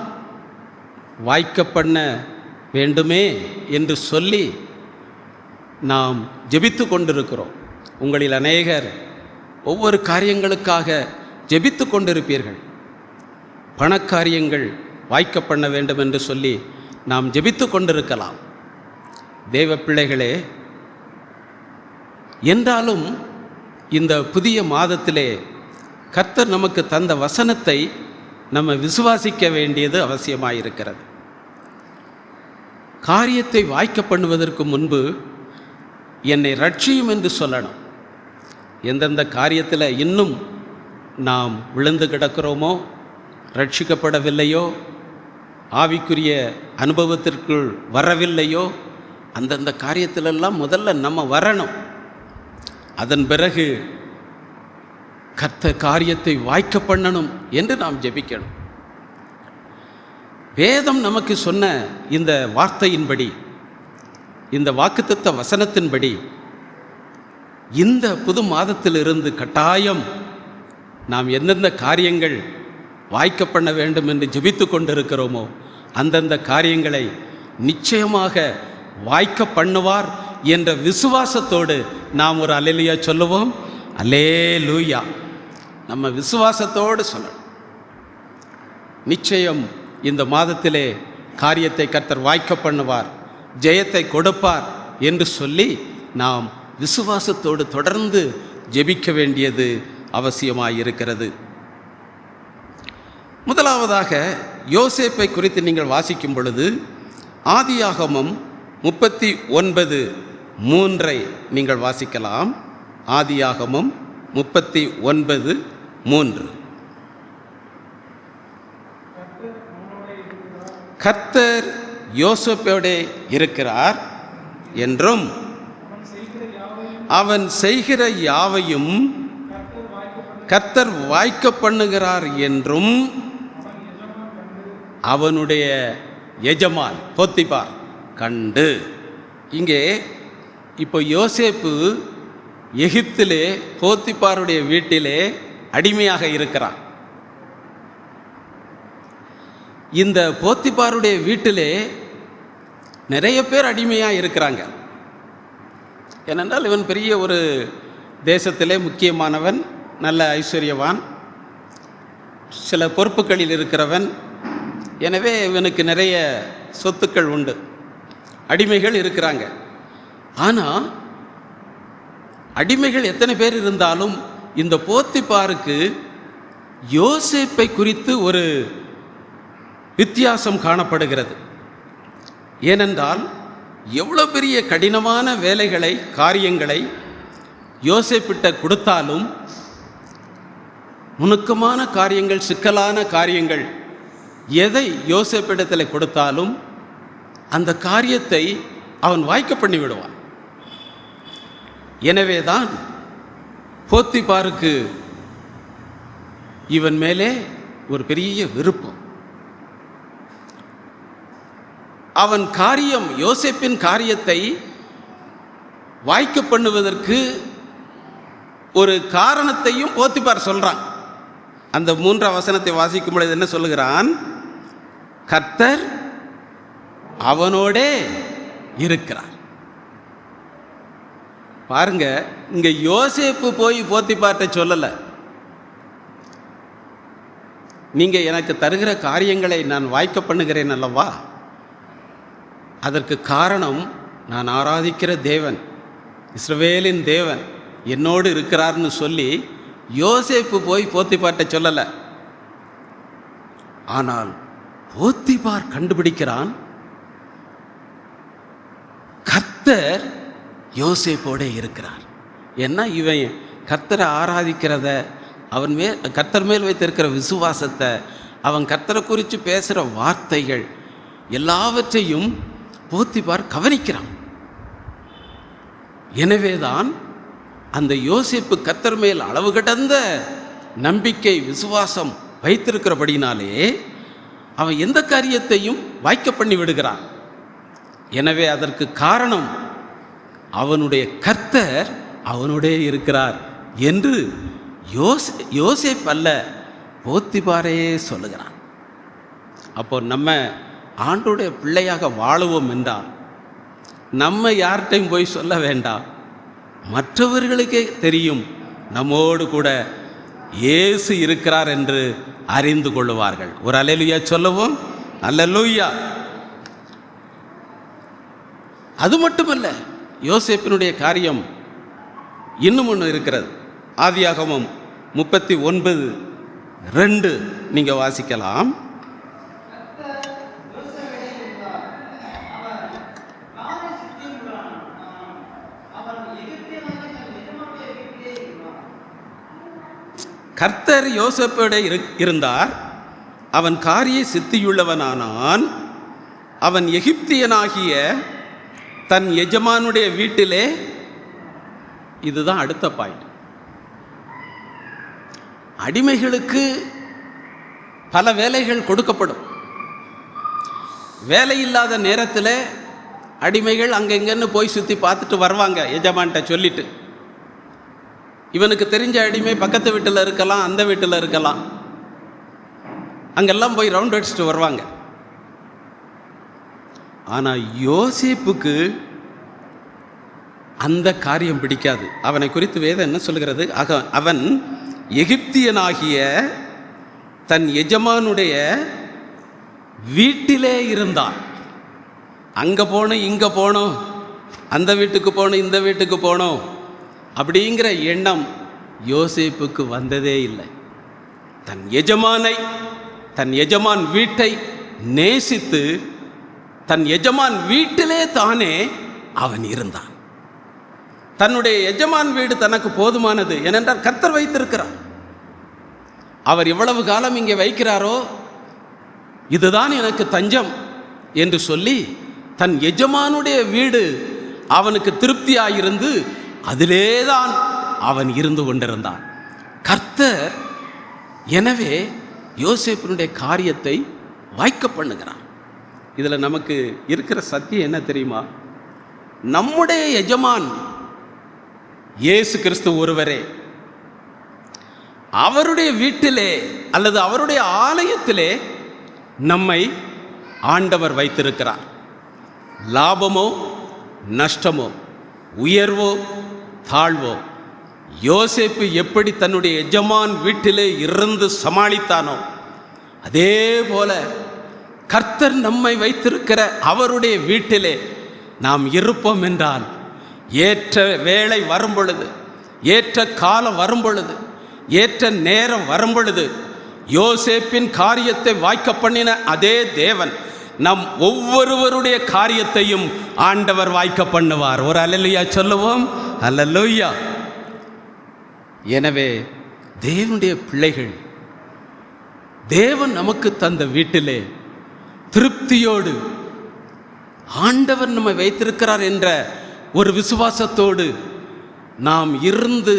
வாய்க்க பண்ண வேண்டுமே என்று சொல்லி நாம் ஜெபித்து கொண்டிருக்கிறோம். உங்களில் அநேகர் ஒவ்வொரு காரியங்களுக்காக ஜெபித்து கொண்டிருப்பீர்கள். பணக்காரியங்கள் வாய்க்க பண்ண வேண்டும் என்று சொல்லி நாம் ஜெபித்து கொண்டிருக்கலாம். தேவ பிள்ளைகளே, என்றாலும் இந்த புதிய மாதத்திலே கர்த்தர் நமக்கு தந்த வசனத்தை நம்ம விசுவாசிக்க வேண்டியது அவசியமாயிருக்கிறது. காரியத்தை வாய்க்க பண்ணுவதற்கு முன்பு என்னை ரட்சியும் என்று சொல்லணும். எந்தெந்த காரியத்தில் இன்னும் நாம் விழுந்து கிடக்கிறோமோ, ரட்சிக்கப்படவில்லையோ, ஆவிக்குரிய அனுபவத்திற்குள் வரவில்லையோ, அந்தந்த காரியத்திலெல்லாம் முதல்ல நம்ம வரணும். அதன் பிறகு கர்த்தர் காரியத்தை வாய்க்க பண்ணணும் என்று நாம் ஜெபிக்கணும். வேதம் நமக்கு சொன்ன இந்த வார்த்தையின்படி, இந்த வாக்குத்தத்த வசனத்தின்படி இந்த புது மாதத்திலிருந்து கட்டாயம் நாம் எந்தெந்த காரியங்கள் வாய்க்க பண்ண வேண்டும் என்று ஜெபித்து கொண்டிருக்கிறோமோ அந்தந்த காரியங்களை நிச்சயமாக வாய்க்க பண்ணுவார் என்ற விசுவாசத்தோடு நாம் ஒரு அல்லேலூயா சொல்லுவோம். அல்லேலூயா. நம்ம விசுவாசத்தோடு சொல்லணும். நிச்சயம் இந்த மாதத்திலே காரியத்தை கர்த்தர் வாய்க்க பண்ணுவார், ஜெயத்தை கொடுப்பார் என்று சொல்லி நாம் விசுவாசத்தோடு தொடர்ந்து ஜெபிக்க வேண்டியது அவசியமாயிருக்கிறது. முதலாவதாக யோசேப்பை குறித்து நீங்கள் வாசிக்கும் பொழுது ஆதியாகமம் 39:3 நீங்கள் வாசிக்கலாம். ஆதியாகமம் 39:3. கர்த்தர் யோசேப்போடே இருக்கிறார் என்றும் அவன் செய்கிற யாவையும் கர்த்தர் வாய்க்க பண்ணுகிறார் என்றும் அவனுடைய எஜமான் போத்திபார் கண்டு. இங்கே இப்போ யோசேப்பு எகிப்திலே போத்திபாருடைய வீட்டிலே அடிமையாக இருக்கிறான். இந்த போத்திபாருடைய வீட்டிலே நிறைய பேர் அடிமையாக இருக்கிறாங்க. ஏனென்றால் இவன் பெரிய ஒரு தேசத்திலே முக்கியமானவன், நல்ல ஐஸ்வர்யவான், சில பொறுப்புகளில் இருக்கிறவன். எனவே இவனுக்கு நிறைய சொத்துக்கள் உண்டு, அடிமைகள் இருக்கிறாங்க. ஆனால் அடிமைகள் எத்தனை பேர் இருந்தாலும் இந்த போத்திபாருக்கு யோசேப்பை குறித்து ஒரு வித்தியாசம் காணப்படுகிறது. ஏனென்றால் எவ்வளோ பெரிய கடினமான வேலைகளை, காரியங்களை யோசேப்பிட்ட கொடுத்தாலும், நுணுக்கமான காரியங்கள், சிக்கலான காரியங்கள் எதை யோசேப்பிடத்தில் கொடுத்தாலும் அந்த காரியத்தை அவன் வாய்க்க பண்ணி விடுவான். எனவேதான் போத்திபாருக்கு இவன் மேலே ஒரு பெரிய விருப்பம். அவன் காரியம், யோசேப்பின் காரியத்தை வாய்க்க பண்ணுவதற்கு ஒரு காரணத்தையும் போத்திபார் சொல்றான். அந்த 3ஆம் வசனத்தை வாசிக்கும் பொழுது என்ன சொல்லுகிறான்? கர்த்தர் அவனோடே இருக்கிறார். பாருங்க, இங்க யோசேப்பு போய் போத்திபார்ட்ட சொல்லலை, நீங்க எனக்கு தருகிற காரியங்களை நான் வாய்க்க பண்ணுகிறேன் அல்லவா, அதற்கு காரணம் நான் ஆராதிக்கிற தேவன், இஸ்ரவேலின் தேவன் என்னோடு இருக்கிறார்னு சொல்லி யோசேப்பு போய் போத்திபார்ட்ட சொல்லலை. ஆனால் போத்திபார் கண்டுபிடிக்கிறான், கர்த்தர் யோசேப்போட இருக்கிறார். ஏன்னா இவன் கர்த்தரை ஆராதிக்கிறத, அவன் கர்த்தர் மேல் வைத்திருக்கிற விசுவாசத்தை, அவன் கர்த்தரை குறித்து பேசுகிற வார்த்தைகள் எல்லாவற்றையும் போத்திபார் கவனிக்கிறான். எனவேதான் அந்த யோசேப்பு கர்த்தர் மேல் அளவு கடந்த நம்பிக்கை, விசுவாசம் வைத்திருக்கிறபடினாலே அவன் எந்த காரியத்தையும் வாய்க்க பண்ணி விடுகிறான். எனவே அதற்கு காரணம் அவனுடைய கர்த்தர் அவனுடைய இருக்கிறார் என்று யோசேப் அல்ல, போத்திபாரையே சொல்லுகிறான். அப்போ நம்ம ஆண்டோடைய பிள்ளையாக வாழுவோம் என்றால் நம்ம யார்கிட்டையும் போய் சொல்ல வேண்டாம், மற்றவர்களுக்கே தெரியும் நம்மோடு கூட இயேசு இருக்கிறார் என்று அறிந்து கொள்ளுவார்கள். ஒரு அல்லேலூயா சொல்லுவோம். அல்லேலூயா. அது மட்டுமல்ல, யோசேப்பினுடைய காரியம் இன்னும் ஒன்று இருக்கிறது. ஆதியாகமம் 39:2 நீங்க வாசிக்கலாம். கர்த்தர் யோசேப்போட இருந்தார், அவன் காரிய சித்தியுள்ளவனானான், அவன் எகிப்தியனாகிய தன் எஜமானுடைய வீட்டிலே. இதுதான் அடுத்த பாயிண்ட். அடிமைகளுக்கு பல வேலைகள் கொடுக்கப்படும். வேலை இல்லாத நேரத்தில் அடிமைகள் அங்கெங்கன்னு போய் சுற்றி பார்த்துட்டு வருவாங்க எஜமான்கிட்ட சொல்லிட்டு. இவனுக்கு தெரிஞ்ச அடிமை பக்கத்து வீட்டில் இருக்கலாம், அந்த வீட்டில் இருக்கலாம், அங்கெல்லாம் போய் ரவுண்ட் அடிச்சுட்டு வருவாங்க. ஆனால் யோசேப்புக்கு அந்த காரியம் பிடிக்காது. அவனை குறித்து வேதம் என்ன சொல்கிறது? அவன் எகிப்தியனாகிய தன் எஜமானுடைய வீட்டிலே இருந்தான். அங்கே போகணும், இங்கே போகணும், அந்த வீட்டுக்கு போகணும், இந்த வீட்டுக்கு போகணும் அப்படிங்கிற எண்ணம் யோசேப்புக்கு வந்ததே இல்லை. தன் எஜமானை, தன் எஜமான் வீட்டை நேசித்து தன் எஜமான் வீட்டிலே தானே அவன் இருந்தான். தன்னுடைய எஜமான் வீடு தனக்கு போதுமானது, ஏனென்றால் கர்த்தர் வைத்திருக்கிறார். அவர் எவ்வளவு காலம் இங்கே வைக்கிறாரோ இதுதான் எனக்கு தஞ்சம் என்று சொல்லி தன் எஜமானுடைய வீடு அவனுக்கு திருப்தியாயிருந்து அதிலேதான் அவன் இருந்து கொண்டிருந்தான். கர்த்தர் எனவே யோசேப்பினுடைய காரியத்தை வாய்க்க பண்ணுகிறார். இதில் நமக்கு இருக்கிற சத்தியம் என்ன தெரியுமா? நம்முடைய எஜமான் இயேசு கிறிஸ்து ஒருவரே. அவருடைய வீட்டிலே அல்லது அவருடைய ஆலயத்திலே நம்மை ஆண்டவர் வைத்திருக்கிறார். லாபமோ நஷ்டமோ, உயர்வோ தாழ்வோ, யோசேப்பு எப்படி தன்னுடைய எஜமான் வீட்டிலே இருந்து சமாளித்தானோ அதே போல கர்த்தர் நம்மை வைத்திருக்கிற அவருடைய வீட்டிலே நாம் இருப்போம் என்றால், ஏற்ற வேளை வரும் பொழுது, ஏற்ற காலம் வரும் பொழுது, ஏற்ற நேரம் வரும் பொழுது யோசேப்பின் காரியத்தை வாய்க்க பண்ணின அதே தேவன் நம் ஒவ்வொருவருடைய காரியத்தையும் ஆண்டவர் வாய்க்க பண்ணுவார். ஒரு அல்லேலூயா சொல்லுவோம். அல்லேலூயா. எனவே தேவனுடைய பிள்ளைகள், தேவன் நமக்கு தந்த வீட்டிலே திருப்தியோடு ஆண்டவர் நம்மை வைத்திருக்கிறார் என்ற ஒரு விசுவாசத்தோடு நாம் இருந்து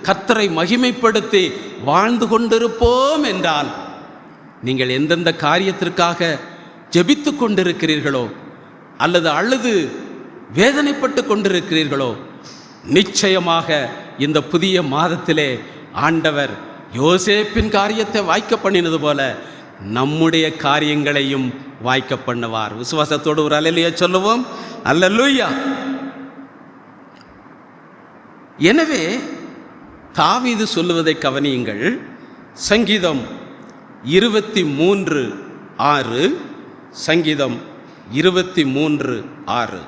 கர்த்தரை மகிமைப்படுத்தி வாழ்ந்து கொண்டிருப்போம் என்றால், நீங்கள் எந்தெந்த காரியத்திற்காக ஜெபித்து கொண்டிருக்கிறீர்களோ அல்லது அழுது வேதனைப்பட்டு கொண்டிருக்கிறீர்களோ, நிச்சயமாக இந்த புதிய மாதத்திலே ஆண்டவர் யோசேப்பின் காரியத்தை வாய்க்க பண்ணினது போல நம்முடைய காரியங்களையும் வாய்க்க பண்ணுவார். விசுவாசத்தோடு ஒரு அல்லேலூயா சொல்லுவோம். அல்லேலூயா. எனவே தாவீது சொல்லுவதை கவனியுங்கள். சங்கீதம் 23:6, சங்கீதம் 23:6.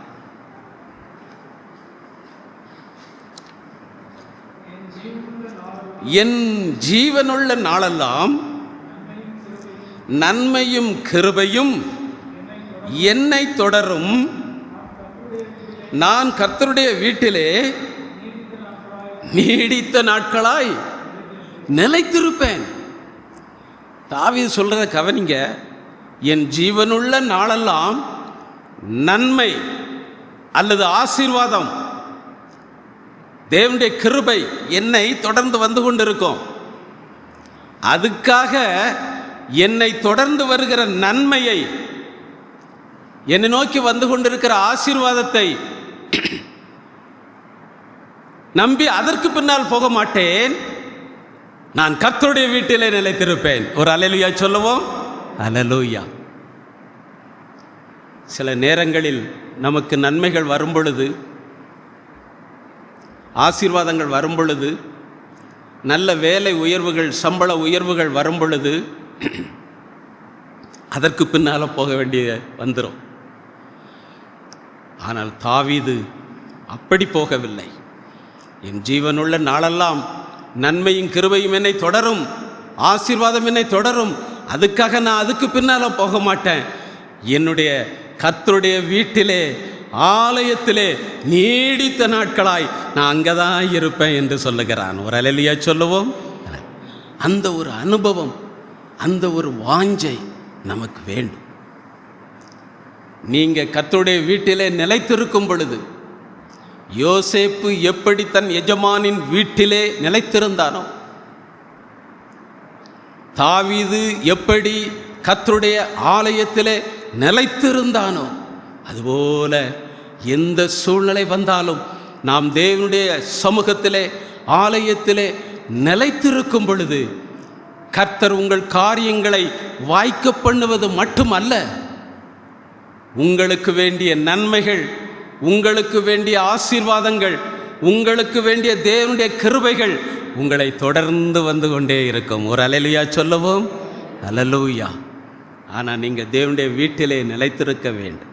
என் ஜீவனுள்ள நாளெல்லாம் நன்மையும் கிருபையும் என்னை தொடரும், நான் கர்த்தருடைய வீட்டிலே நீடித்த நாட்களாய் நிலைத்திருப்பேன். தாவீது சொல்றத கவனிங்க. என் ஜீவனுள்ள நாளெல்லாம் நன்மை அல்லது ஆசீர்வாதம், தேவனுடைய கிருபை என்னை தொடர்ந்து வந்து கொண்டிருக்கும். அதுக்காக என்னை தொடர்ந்து வருகிற நன்மையை, என்னை நோக்கி வந்து கொண்டிருக்கிற ஆசீர்வாதத்தை நம்பி அதற்கு பின்னால் போக மாட்டேன். நான் கர்த்தருடைய வீட்டிலே நிலைத்திருப்பேன். ஒரு அல்லேலூயா சொல்லுவோம். அல்லேலூயா. சில நேரங்களில் நமக்கு நன்மைகள் வரும் பொழுது, ஆசீர்வாதங்கள் வரும் பொழுது, நல்ல வேலை உயர்வுகள், சம்பள உயர்வுகள் வரும் பொழுது அதற்கு பின்னால் போக வேண்டிய வந்துடும். ஆனால் தாவீது அப்படி போகவில்லை. என் ஜீவனுள்ள நாளெல்லாம் நன்மையும் கிருபையும் என்னை தொடரும், ஆசீர்வாதம் என்னை தொடரும். அதுக்காக நான் அதுக்கு பின்னால் போக மாட்டேன். என்னுடைய கர்த்தருடைய வீட்டிலே, ஆலயத்திலே நீடித்த நாட்களாய் நான் அங்கே தான் இருப்பேன் என்று சொல்லுகிறான். ஒரு அல்லேலூயா சொல்லுவோம். அந்த ஒரு அனுபவம், அந்த ஒரு வாஞ்சை நமக்கு வேண்டும். நீங்கள் கர்த்தருடைய வீட்டிலே நிலைத்திருக்கும் பொழுது, யோசேப்பு எப்படி தன் எஜமானின் வீட்டிலே நிலைத்திருந்தானோ, தாவீது எப்படி கர்த்தருடைய ஆலயத்திலே நிலைத்திருந்தானோ, அதுபோல எந்த சூழ்நிலை வந்தாலும் நாம் தேவனுடைய சமூகத்திலே, ஆலயத்திலே நிலைத்திருக்கும் பொழுது கர்த்தர் உங்கள் காரியங்களை வாய்க்க பண்ணுவது மட்டுமல்ல, உங்களுக்கு வேண்டிய நன்மைகள், உங்களுக்கு வேண்டிய ஆசீர்வாதங்கள், உங்களுக்கு வேண்டிய தேவனுடைய கிருபைகள் உங்களை தொடர்ந்து வந்து கொண்டே இருக்கும். ஒரு அல்லேலூயா சொல்லுவோம். அல்லேலூயா. ஆனால் நீங்கள் தேவனுடைய வீட்டிலே நிலைத்திருக்க வேண்டும்.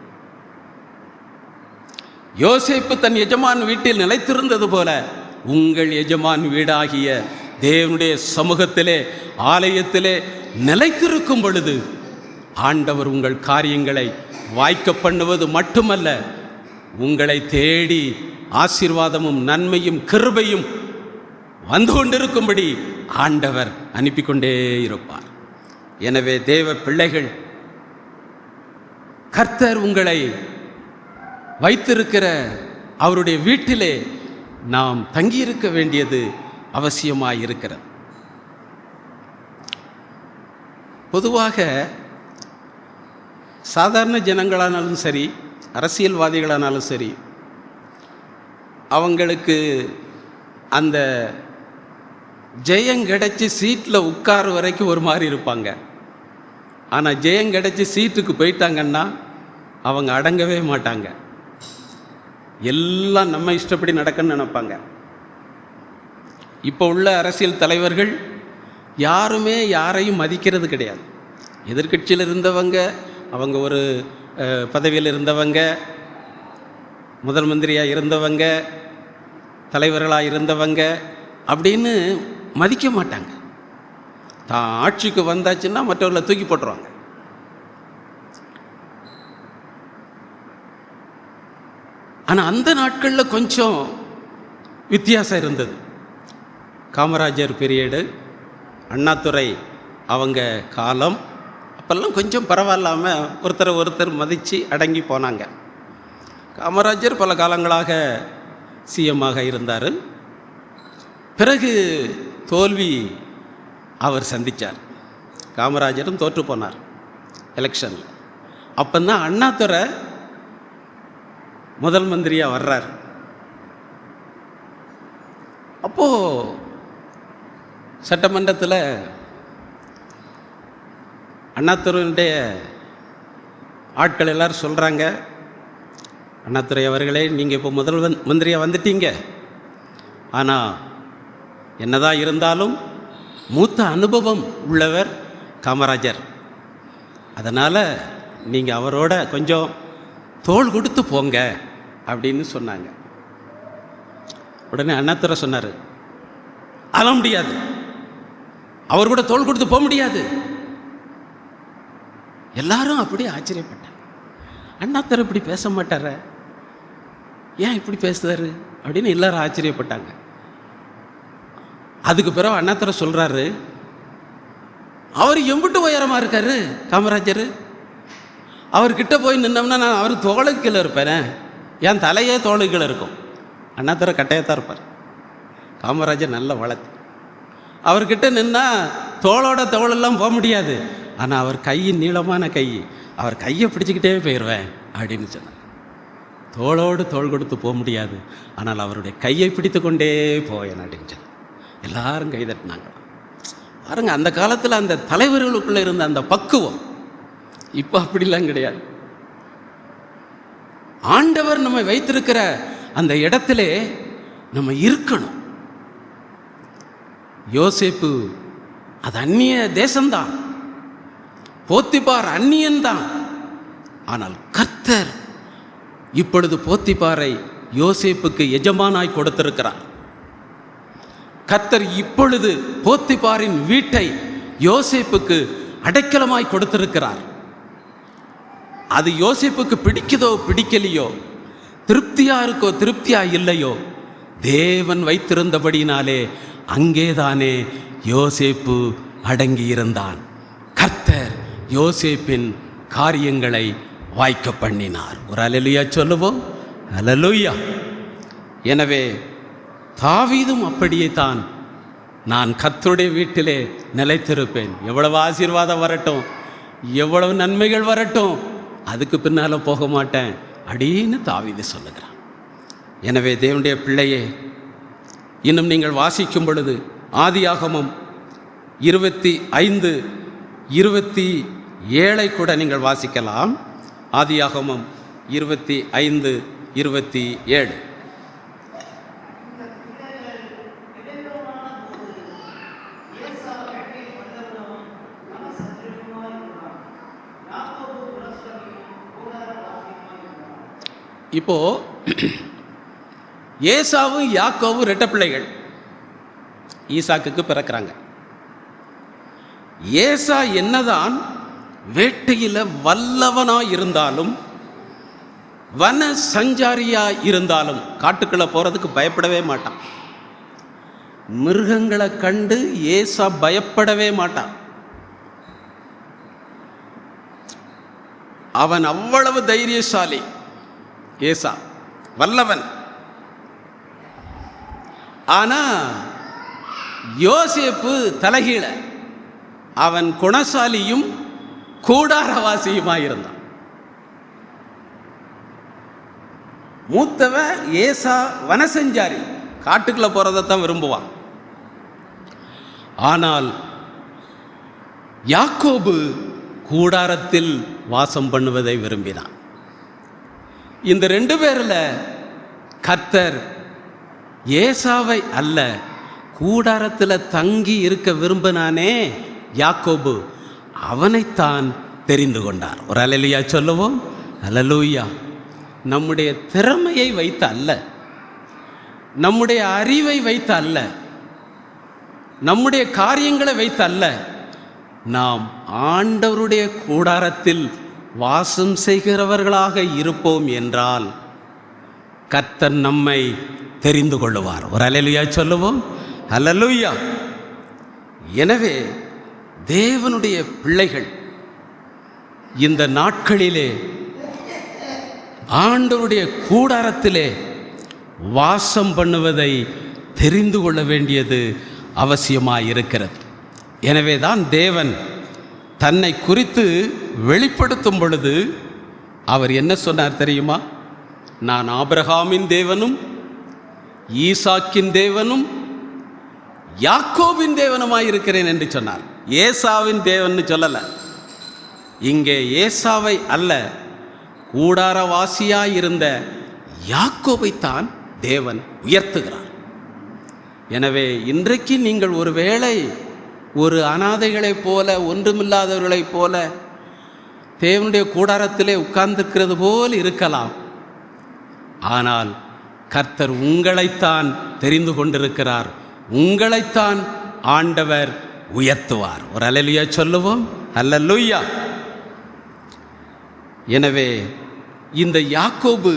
யோசேப்பு தன் எஜமான் வீட்டில் நிலைத்திருந்தது போல உங்கள் எஜமான் வீடாகிய தேவனுடைய சமூகத்திலே, ஆலயத்திலே நிலைத்திருக்கும் பொழுது ஆண்டவர் உங்கள் காரியங்களை வாய்க்க பண்ணுவது மட்டுமல்ல, உங்களை தேடி ஆசீர்வாதமும் நன்மையும் கிருபையும் வந்து கொண்டிருக்கும்படி ஆண்டவர் அனுப்பி கொண்டே இருப்பார். எனவே தேவ பிள்ளைகள், கர்த்தர் உங்களை வைத்திருக்கிற அவருடைய வீட்டிலே நாம் தங்கியிருக்க வேண்டியது அவசியமாயிருக்கிறது. பொதுவாக சாதாரண ஜனங்களானாலும் சரி, அரசியல்வாதிகளானாலும் சரி, அவங்களுக்கு அந்த ஜெயம் கிடைச்சி சீட்டில் உட்கார வரைக்கும் ஒரு மாதிரி இருப்பாங்க. ஆனால் ஜெயம் கிடைச்சி சீட்டுக்கு போயிட்டாங்கன்னா அவங்க அடங்கவே மாட்டாங்க. எல்லாம் நம்ம இஷ்டப்படி நடக்கணும்னு நினைப்பாங்க. இப்போ உள்ள அரசியல் தலைவர்கள் யாருமே யாரையும் மதிக்கிறது கிடையாது. எதிர்க்கட்சியில் இருந்தவங்க, அவங்க ஒரு பதவியில் இருந்தவங்க, முதல் மந்திரியாக இருந்தவங்க, தலைவர்களாக இருந்தவங்க அப்படின்னு மதிக்க மாட்டாங்க. தான் ஆட்சிக்கு வந்தாச்சுன்னா மற்றவர்களை தூக்கி போட்டுருவாங்க. ஆனால் அந்த நாட்களில் கொஞ்சம் வித்தியாசம் இருந்தது. காமராஜர் பீரியடு, அண்ணாதுரை அவங்க காலம், அப்போல்லாம் கொஞ்சம் பரவாயில்லாமல் ஒருத்தர் மதித்து அடங்கி போனாங்க. காமராஜர் பல காலங்களாக சிஎம்மாக இருந்தார். பிறகு தோல்வி அவர் சந்தித்தார். காமராஜரும் தோற்று போனார் எலெக்ஷனில். அப்போதான் அண்ணாதுரை முதல் மந்திரியாக வர்றார். அப்போது சட்டமன்றத்தில் அண்ணாதுரையுடைய ஆட்கள் எல்லாரும் சொல்கிறாங்க, அண்ணாதுரை அவர்களே, நீங்கள் இப்போ முதல் மந்திரியாக வந்துட்டீங்க, ஆனால் என்னதான் இருந்தாலும் மூத்த அனுபவம் உள்ளவர் காமராஜர், அதனால் நீங்கள் அவரோட கொஞ்சம் தோள் கொடுத்து போங்க அப்படின்னு சொன்னாங்க. உடனே அண்ணாதுரை சொன்னார், அதெல்லாம் முடியாது, அவர் கூட தோள் கொடுத்து போக முடியாது. எல்லாரும் அப்படியே ஆச்சரியப்பட்டாங்க. அண்ணாதுரை இப்படி பேச மாட்டார, ஏன் இப்படி பேசுறாரு அப்படின்னு எல்லாரும் ஆச்சரியப்பட்டாங்க. அதுக்கு பிறகு அண்ணாதுரை சொல்றாரு, அவர் எம்பிட்டு உயரமாக இருக்காரு காமராஜர், அவர்கிட்ட போய் நின்னோம்னா நான் அவர் தோளுக்குள்ள இருப்பேன், என் தலையே தோளுக்குள்ள இருக்கும். அண்ணாதுரை கட்டையத்தான் இருப்பார், காமராஜர் நல்ல வளர்த்து. அவர்கிட்ட நின்னா தோளோட தோளெல்லாம் போக முடியாது, ஆனால் அவர் கை நீளமான கை, அவர் கையை பிடிச்சிக்கிட்டே போயிடுவேன் அப்படின்னு சொன்னார். தோளோடு தோள் கொடுத்து போக முடியாது, ஆனால் அவருடைய கையை பிடித்து கொண்டே போவேன் அப்படின்னு சொன்னார். எல்லாரும் கை தட்டினாங்க. பாருங்க, அந்த காலத்தில் அந்த தலைவர்களுக்குள்ளே இருந்த அந்த பக்குவம் இப்போ அப்படிலாம் கிடையாது. ஆண்டவர் நம்மை வைத்திருக்கிற அந்த இடத்திலே நம்ம இருக்கணும். யோசேப்பு அது அந்நிய தேசம்தான், போத்திபார் அந்நியன்தான், ஆனால் கர்த்தர் இப்பொழுது போத்திபாரை யோசேப்புக்கு எஜமானாய் கொடுத்திருக்கிறார். கர்த்தர் இப்பொழுது போத்திபாரின் வீட்டை யோசேப்புக்கு அடைக்கலமாய் கொடுத்திருக்கிறார். அது யோசேப்புக்கு பிடிக்குதோ பிடிக்கலையோ, திருப்தியா இருக்கோ திருப்தியா இல்லையோ, தேவன் வைத்திருந்தபடினாலே அங்கேதானே யோசேப்பு அடங்கியிருந்தான். கர்த்தர் யோசேப்பின் காரியங்களை வாய்க்க பண்ணினார். ஒரு அல்லேலூயா சொல்லுவோம். அல்லேலூயா. எனவே தாவீதும் அப்படியே தான், நான் கர்த்தருடைய வீட்டிலே நிலைத்திருப்பேன், எவ்வளவு ஆசீர்வாதம் வரட்டும், எவ்வளவு நன்மைகள் வரட்டும், அதுக்கு பின்னால் போக மாட்டேன் அப்படின்னு தாவீது சொல்லுகிறான். எனவே தேவனுடைய பிள்ளையே, இன்னும் நீங்கள் வாசிக்கும் பொழுது ஆதியாகமம் 25:27 கூட நீங்கள் வாசிக்கலாம். ஆதியாகமம் 25:27. இப்போ ஏசாவும் யாக்கோவும் இரட்டை பிள்ளைகள் ஈசாக்குக்கு பிறக்கிறாங்க. ஏசா என்னதான் வேட்டையில் வல்லவனாய் இருந்தாலும், வன சஞ்சாரியா இருந்தாலும், காட்டுக்குள்ள போறதுக்கு பயப்படவே மாட்டான். மிருகங்களை கண்டு ஏசா பயப்படவே மாட்டான். அவன் அவ்வளவு தைரியசாலி. ஏசா வல்லவன். ஆனா யோசேப்பு தலைகீழ. அவன் குணசாலியும் கூடாரவாசியுமாய் இருந்தான். மூத்தவன் ஏசா வனசஞ்சாரி, காட்டுக்குள்ள போறதைத்தான் விரும்புவான். ஆனால் யாக்கோபு கூடாரத்தில் வாசம் பண்ணுவதை விரும்பினான். இந்த ரெண்டு பேர்ல கர்த்தர் ஏசாவை அல்ல, கூடாரத்தில் தங்கி இருக்க விரும்பினானே யாக்கோபு, அவனைத்தான் தெரிந்து கொண்டார். ஒரு அல்லேலூயா சொல்லுவோம். அல்லேலூயா. நம்முடைய திறமையை வைத்து அல்ல, நம்முடைய அறிவை வைத்து அல்ல, நம்முடைய காரியங்களை வைத்து அல்ல, நாம் ஆண்டவருடைய கூடாரத்தில் வாசம் செய்கிறவர்களாக இருப்போம் என்றால் கர்த்தர் நம்மை தெரிந்து கொள்ளுவார். ஒரு அல்லேலூயா சொல்லுவோம். அல்லேலூயா. எனவே தேவனுடைய பிள்ளைகள் இந்த நாட்களிலே ஆண்டவருடைய கூடாரத்திலே வாசம் பண்ணுவதை தெரிந்து கொள்ள வேண்டியது அவசியமாயிருக்கிறது. எனவே தான் தேவன் தன்னை குறித்து வெளிப்படுத்தும் பொழுது அவர் என்ன சொன்னார் தெரியுமா? நான் ஆபிரகாமின் தேவனும் ஈசாக்கின் தேவனும் யாக்கோபின் தேவனுமாயிருக்கிறேன் என்று சொன்னார். ஏசாவின் தேவன் சொல்லல. இங்கே ஏசாவை அல்ல, கூடாரவாசியாயிருந்த யாக்கோபைத்தான் தேவன் உயர்த்துகிறார். எனவே இன்றைக்கு நீங்கள் ஒருவேளை ஒரு அனாதைகளைப் போல, ஒன்றுமில்லாதவர்களைப் போல தேவனுடைய கூடாரத்திலே உட்கார்ந்திருக்கிறது போல் இருக்கலாம். ஆனால் கர்த்தர் உங்களைத்தான் தெரிந்து கொண்டிருக்கிறார். உங்களைத்தான் ஆண்டவர் உயர்த்துவார். ஒரு அல்லேலூயா சொல்லுவோம். அல்லேலூயா. எனவே இந்த யாக்கோபு,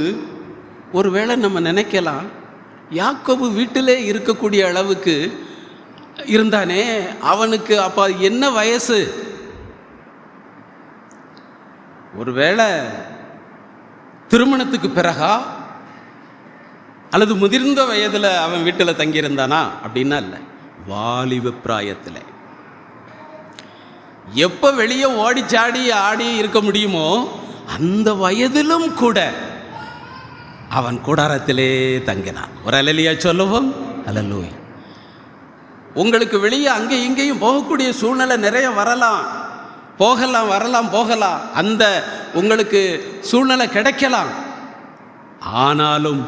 ஒருவேளை நம்ம நினைக்கலாம், யாக்கோபு வீட்டிலே இருக்கக்கூடிய அளவுக்கு இருந்தானே, அவனுக்கு அப்போ என்ன வயசு? ஒருவேளை திருமணத்துக்கு பிறகா அல்லது முதிர்ந்த வயதில் அவன் வீட்டில் தங்கியிருந்தானா அப்படின்னா இல்லை, வாலிப பிராயத்தில். எப்போ வெளியே ஓடிச்சாடி ஆடி இருக்க முடியுமோ அந்த வயதிலும் கூட அவன் கூடாரத்திலே தங்கினான். ஒரு அல்லேலூயா சொல்லுவோம். அல்லேலூயா. உங்களுக்கு வெளியே அங்கே இங்கேயும் போகக்கூடிய சூழ்நிலை நிறைய வரலாம், போகலாம். அந்த உங்களுக்கு சூழ்நிலை கிடைக்கலாம். ஆனாலும்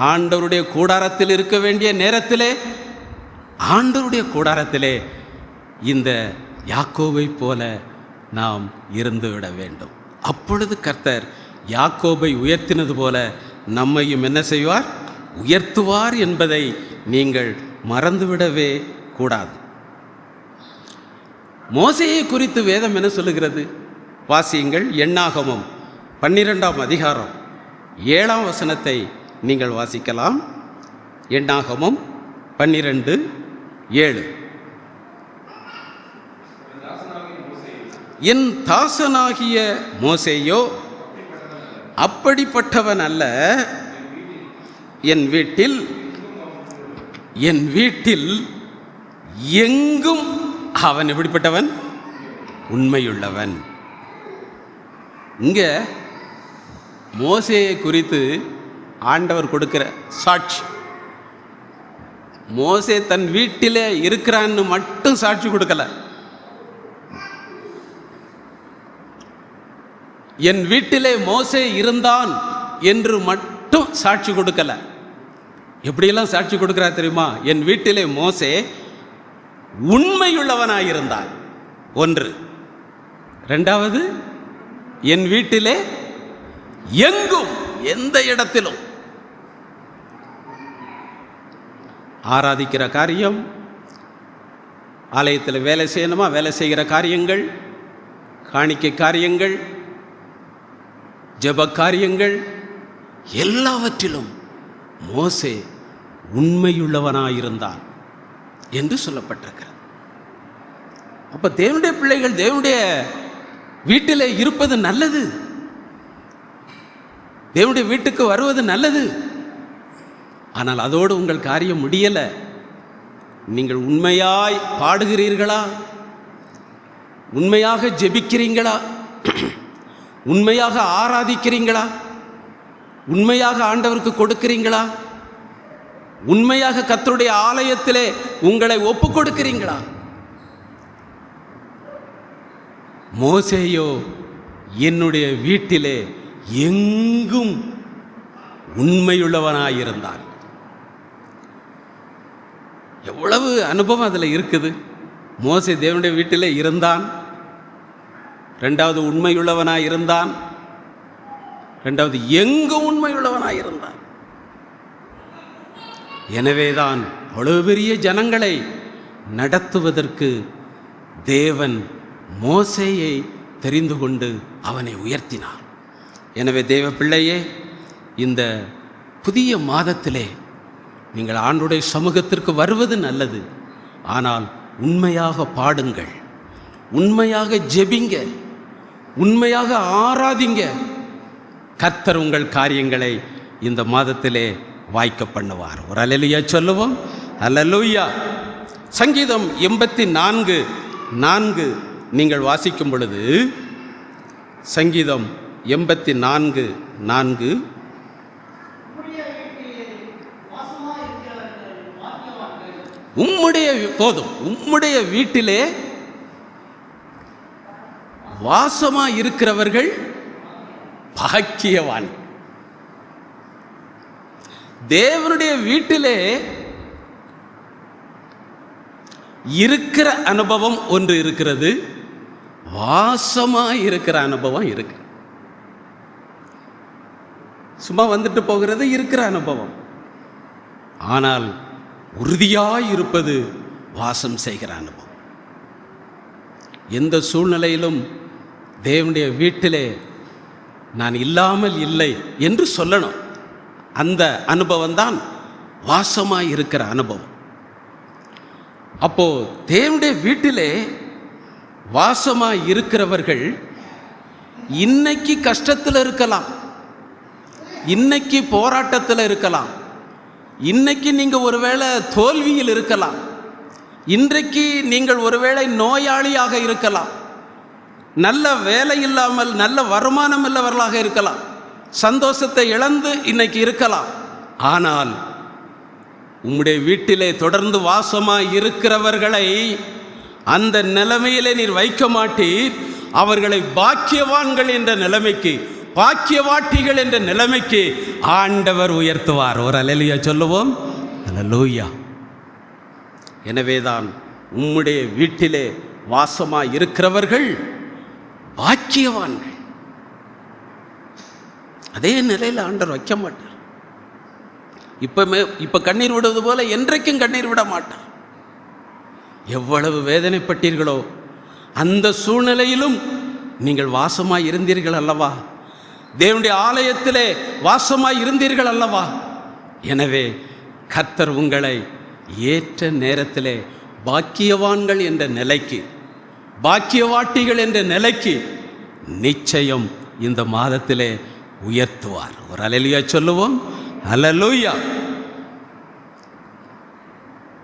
ஆண்டவருடைய கூடாரத்தில் இருக்க வேண்டிய நேரத்திலே, ஆண்டவருடைய கூடாரத்திலே இந்த யாக்கோபை போல நாம் இருந்து விட வேண்டும். அப்பொழுது கர்த்தர் யாக்கோபை உயர்த்தினது போல நம்மையும் என்ன செய்வார்? உயர்த்துவார் என்பதை நீங்கள் மறந்துவிடவே கூடாது. மோசேயை குறித்து வேதம் என்ன சொல்லுகிறது? வாசியுங்கள். எண்ணாகமம் 12ஆம் அதிகாரம் 7ஆம் வசனத்தை நீங்கள் வாசிக்கலாம். எண்ணாகமம் 12:7. என் தாசனாகிய மோசேயோ அப்படிப்பட்டவன் அல்ல, என் வீட்டில் எங்கும் அவன் எப்படிப்பட்டவன்? உண்மையுள்ளவன். இங்க மோசேயை குறித்து ஆண்டவர் கொடுக்கிற சாட்சி, மோசே தன் வீட்டிலே இருக்கிறான்னு மட்டும் சாட்சி கொடுக்கல, என் வீட்டிலே மோசே இருந்தான் என்று மட்டும் சாட்சி கொடுக்கல. எப்படியெல்லாம் சாட்சி கொடுக்கிறார் தெரியுமா? என் வீட்டிலே மோசே உண்மையுள்ளவனாயிருந்தான். ஒன்று. இரண்டாவது, என் வீட்டிலே எங்கும் எந்த இடத்திலும் ஆராதிக்கிற காரியம், ஆலயத்தில் வேலை செய்யணுமா, வேலை செய்கிற காரியங்கள், காணிக்கை காரியங்கள், ஜெப காரியங்கள், எல்லாவற்றிலும் மோசே உண்மையுள்ளவனாயிருந்தான் என்று சொல்லப்பட்டிருக்கிறது. அப்ப தேவனுடைய பிள்ளைகள் தேவனுடைய வீட்டிலே இருப்பது நல்லது, தேவனுடைய வீட்டுக்கு வருவது நல்லது. ஆனால் அதோடு உங்கள் காரியம் முடியல. நீங்கள் உண்மையாய் பாடுகிறீர்களா, உண்மையாக ஜெபிக்கிறீங்களா, உண்மையாக ஆராதிக்கிறீங்களா, உண்மையாக ஆண்டவருக்கு கொடுக்கிறீங்களா, உண்மையாக கர்த்தருடைய ஆலயத்திலே உங்களை ஒப்பு கொடுக்கிறீங்களா? மோசேயோ என்னுடைய வீட்டிலே எங்கும் உண்மையுள்ளவனாயிருந்தான். எவ்வளவு அனுபவம் அதில் இருக்குது. மோசே தேவனுடைய வீட்டிலே இருந்தான், ரெண்டாவது உண்மையுள்ளவனாயிருந்தான், ரெண்டாவது எங்கும் உண்மையுள்ளவனாயிருந்தான். எனவேதான் அவ்வளவு பெரிய ஜனங்களை நடத்துவதற்கு தேவன் மோசேயை தெரிந்து கொண்டு அவனை உயர்த்தினார். எனவே தேவ பிள்ளையே, இந்த புதிய மாதத்திலே நீங்கள் ஆண்டவருடைய சமூகத்திற்கு வருவது நல்லது. ஆனால் உண்மையாக பாடுங்கள், உண்மையாக ஜெபிங்க, உண்மையாக ஆராதிங்க. கர்த்தர் உங்கள் காரியங்களை இந்த மாதத்திலே வாய்க்க பண்ணுவார். ஒரு அல்லேலூயா சொல்லுவோம். அல்லேலூயா. சங்கீதம் 84:4 நீங்கள் வாசிக்கும் பொழுது, சங்கீதம் 84:4, உம்முடைய வீட்டிலே வாசமா இருக்கிறவர்கள் பாக்கியவான். தேவனுடைய வீட்டிலே இருக்கிற அனுபவம் ஒன்று இருக்கிறது, வாசமா இருக்கிற அனுபவம் இருக்கு. சும்மா வந்துட்டு போகிறது இருக்கிற அனுபவம். ஆனால் உறுதியாய் இருப்பது வாசம் செய்கிற அனுபவம். எந்த சூழ்நிலையிலும் தேவனுடைய வீட்டிலே நான் இல்லாமல் இல்லை என்று சொல்லணும். அந்த அனுபவம் தான் வாசமாய் இருக்கிற அனுபவம். அப்போ தேவனுடைய வீட்டிலே வாசமாய் இருக்கிறவர்கள் இன்னைக்கு கஷ்டத்தில் இருக்கலாம், இன்னைக்கு போராட்டத்தில் இருக்கலாம், இன்னைக்கு நீங்கள் ஒருவேளை தோல்வியில் இருக்கலாம், இன்றைக்கு நீங்கள் ஒருவேளை நோயாளியாக இருக்கலாம், நல்ல வேலை இல்லாமல் நல்ல வருமானம் இல்லவர்களாக இருக்கலாம், சந்தோஷத்தை இழந்து இன்னைக்கு இருக்கலாம். ஆனால் உம்முடைய வீட்டிலே தொடர்ந்து வாசமாய் இருக்கிறவர்களை அந்த நிலைமையிலே நீர் வைக்க மாட்டீர். அவர்களை பாக்கியவான்கள் என்ற நிலைமைக்கு, பாக்கியவாட்டிகள் என்ற நிலைமைக்கு ஆண்டவர் உயர்த்துவார். ஒரு அல்லேலூயா சொல்லுவோம். அல்லேலூயா. எனவேதான் உம்முடைய வீட்டிலே வாசமாய் இருக்கிறவர்கள் பாக்கியவான்கள். அதே நிலையில் ஆண்டவர் வைக்க மாட்டார். இப்போ கண்ணீர் விடுவது போல என்றைக்கும் கண்ணீர் விட மாட்டார். எவ்வளவு வேதனைப்பட்டீர்களோ அந்த சூழ்நிலையிலும் நீங்கள் வாசமாய் இருந்தீர்கள் அல்லவா, தேவனுடைய ஆலயத்திலே வாசமாய் இருந்தீர்கள் அல்லவா. எனவே கர்த்தர் உங்களை ஏற்ற நேரத்திலே பாக்கியவான்கள் என்ற நிலைக்கு, பாக்கியவாட்டிகள் என்ற நிலைக்கு நிச்சயம் இந்த மாதத்திலே உயர்த்துவார். ஒரு அல்லேலூயா சொல்லுவோம். அல்லேலூயா.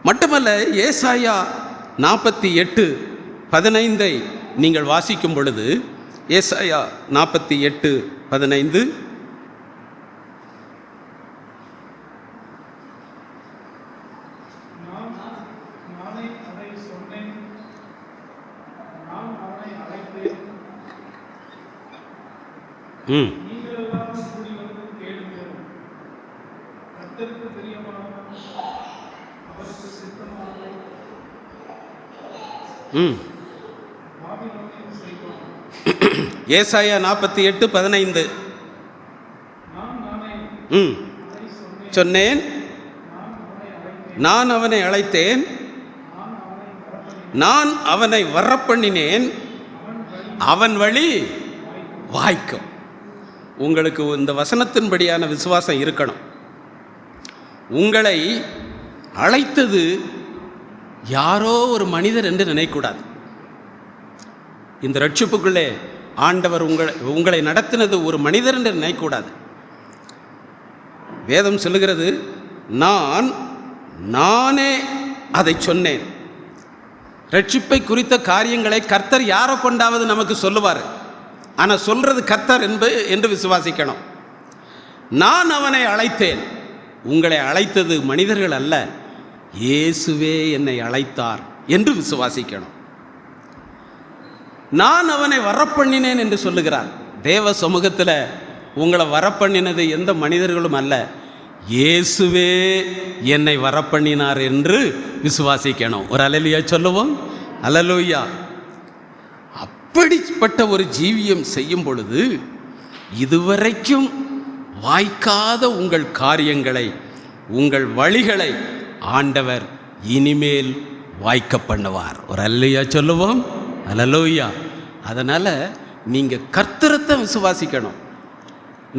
மட்டுமல்ல, ஏசாயா 48:15 நீங்கள் வாசிக்கும் பொழுது, ஏசாயா 48:15, ஏசாயா 48:15, சொன்னேன். நான் அவனை அழைத்தேன், நான் அவனை வரப்பண்ணினேன், அவன் வழி வாய்க்கும். உங்களுக்கு இந்த வசனத்தின்படியான விசுவாசம் இருக்கணும். உங்களை அழைத்தது யாரோ ஒரு மனிதர் என்று நினைக்கக்கூடாது. இந்த ரட்சிப்புக்குள்ளே ஆண்டவர் உங்களை நடத்தினது ஒரு மனிதர் என்று நினைக்கக்கூடாது. வேதம் சொல்லுகிறது, நானே அதை சொன்னேன். ரட்சிப்பை குறித்த காரியங்களை கர்த்தர் யாரை கொண்டாவது நமக்கு சொல்லுவார். ஆனால் சொல்றது கர்த்தர் என்று விசுவாசிக்கணும். நான் அவனை அழைத்தேன். உங்களை அழைத்தது மனிதர்கள் அல்ல, இயேசுவே என்னை அழைத்தார் என்று விசுவாசிக்கணும். நான் அவனை வரப்பண்ணினேன் என்று சொல்லுகிறார். தேவ சமூகத்தில் உங்களை வரப்பண்ணினது எந்த மனிதர்களும் அல்ல, இயேசுவே என்னை வரப்பண்ணினார் என்று விசுவாசிக்கணும். ஒரு அல்லேலூயா சொல்லுவோம். அல்லேலூயா. அப்படிப்பட்ட ஒரு ஜீவியம் செய்யும் பொழுது இதுவரைக்கும் வாய்க்காத உங்கள் காரியங்களை, உங்கள் வழிகளை ஆண்டவர் இனிமேல் வாய்க்க பண்ணுவார். ஒரு அல்லேலூயா சொல்லுவோம். அல்லேலூயா. அதனால் நீங்கள் கர்த்தரத்தை விசுவாசிக்கணும்.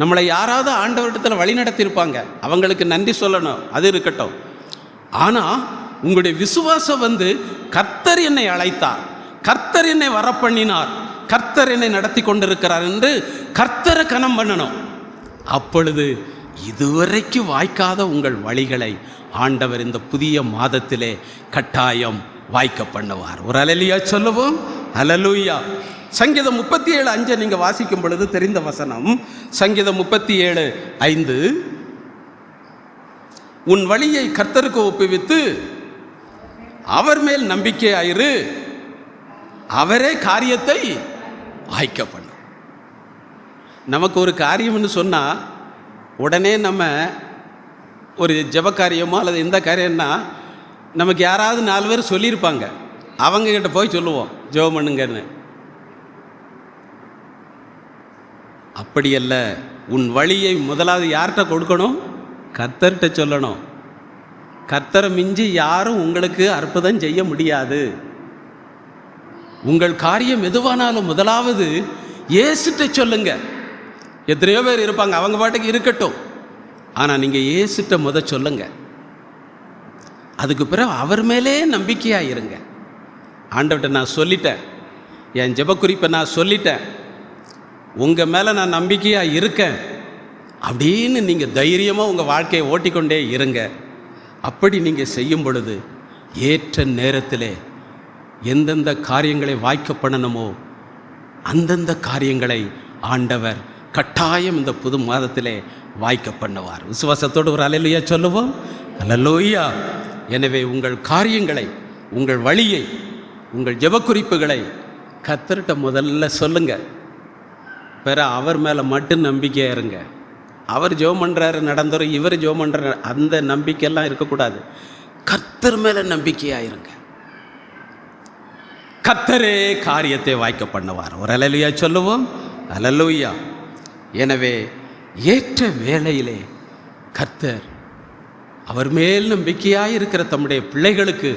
நம்மளை யாராவது ஆண்டவரிடத்தில் வழி நடத்தியிருப்பாங்க, அவங்களுக்கு நன்றி சொல்லணும், அது இருக்கட்டும். ஆனால் உங்களுடைய விசுவாசம் கர்த்தர் என்னை அழைத்தார், கர்த்தர் என்னை வரப்பண்ணினார், கர்த்தர் என்னை நடத்தி கொண்டிருக்கிறார் என்று கர்த்தரை கனம் பண்ணணும். அப்பொழுது இதுவரைக்கும் வாய்க்காத உங்கள் வழிகளை ஆண்டவர் இந்த புதிய மாதத்திலே கட்டாயம் வாய்க்க பண்ணுவார். ஒரு அல்லேலூயா சொல்லுவோம். அல்லேலூயா. சங்கீதம் 37:5 நீங்கள் வாசிக்கும் பொழுது தெரிந்த வசனம். சங்கீதம் 37:5, உன் வழியை கர்த்தருக்கு ஒப்புவித்து அவர் மேல் நம்பிக்கையாயிரு, அவரே காரியத்தை வாய்க்க பண்ண. நமக்கு ஒரு காரியம்னு சொன்னால் உடனே நம்ம ஒரு ஜெப காரியமோ அல்லது எந்த காரியம்னா நமக்கு யாராவது 4 பேர் சொல்லியிருப்பாங்க, அவங்கக்கிட்ட போய் சொல்லுவோம் ஜெபம் பண்ணுங்கன்னு. அப்படியல்ல. உன் வழியை முதலாவது யார்கிட்ட கொடுக்கணும்? கர்த்தர்கிட்ட சொல்லணும். கர்த்தரை மிஞ்சி யாரும் உங்களுக்கு அற்புதம் செய்ய முடியாது. உங்கள் காரியம் எதுவானாலும் முதலாவது இயேசுட்ட சொல்லுங்க. எத்தனையோ பேர் இருப்பாங்க, அவங்க பாட்டுக்கு இருக்கட்டும். ஆனால் நீங்கள் இயேசுட்ட சொல்லுங்க. அதுக்கு பிறகு அவர் மேலே நம்பிக்கையாக இருங்க. ஆண்டவர்கிட்ட நான் சொல்லிட்டேன், என் ஜெப குறிப்பை நான் சொல்லிட்டேன், உங்கள் மேலே நான் நம்பிக்கையாக இருக்கேன் அப்படின்னு நீங்கள் தைரியமாக உங்கள் வாழ்க்கையை ஓட்டிக்கொண்டே இருங்க. அப்படி நீங்கள் செய்யும் பொழுது ஏற்ற நேரத்திலே எந்தெந்த காரியங்களை வாய்க்க பண்ணணுமோ அந்தந்த காரியங்களை ஆண்டவர் கட்டாயம் இந்த புது மாதத்திலே வாய்க்க பண்ணுவார். விசுவாசத்தோடு ஒரு அல்லேலூயா சொல்லுவோம். அல்லேலூயா. எனவே உங்கள் காரியங்களை, உங்கள் வழியை, உங்கள் ஜெபக்குறிப்புகளை கர்த்தர்கிட்ட முதல்ல சொல்லுங்கள். பிற அவர் மேலே மட்டும் நம்பிக்கையாக இருங்க. அவர் ஜெபம் பண்ணுறாரு நடந்துரும், இவர் ஜெபம் பண்ணுறாரு, அந்த நம்பிக்கையெல்லாம் இருக்கக்கூடாது. கர்த்தர் மேலே நம்பிக்கையாக இருங்க. கர்த்தரே காரியத்தை வாய்க்க பண்ணுவார். ஒரு அல்லேலூயா சொல்லுவோம். அல்லேலூயா. எனவே ஏற்ற வேளையிலே கர்த்தர் அவர் மேல் நம்பிக்கையாக இருக்கிற தம்முடைய பிள்ளைகளுக்கு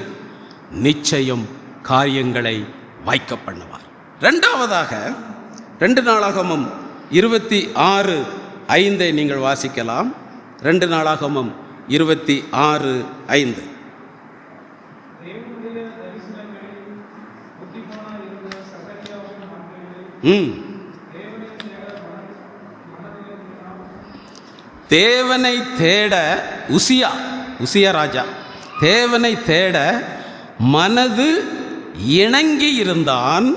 நிச்சயம் காரியங்களை வாய்க்க பண்ணுவார். இரண்டாவதாக 2 நாளாகமம் 26:5 நீங்கள் வாசிக்கலாம். 2 நாளாகமம் 26:5. தேவனை தேட உசியா ராஜா தேவனை தேட மனது இணங்கி இருந்தான்.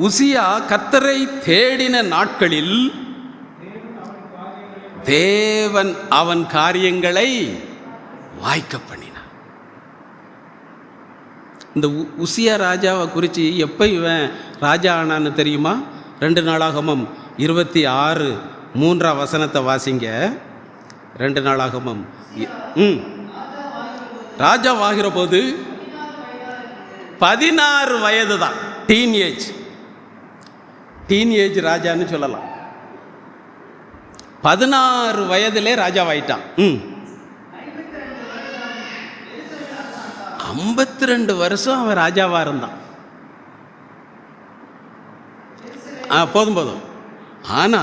உசியா கர்த்தரை தேடின நாட்களில் தேவன் அவன் காரியங்களை வாய்க்க பண்ணினான். இந்த உசியா ராஜாவை குறித்து எப்போ இவன் ராஜா ஆனான்னு தெரியுமா? 2 நாளாகமம் 26:3 வாசிங்க. 2 நாளாகமம் ராஜாவாகிற போது 16 வயது தான். டீனேஜ் ராஜான்னு சொல்லலாம். 16 வயதிலே ராஜாவாயிட்டான். 52 வருஷம் அவன் ராஜாவா இருந்தான். போதும். ஆனா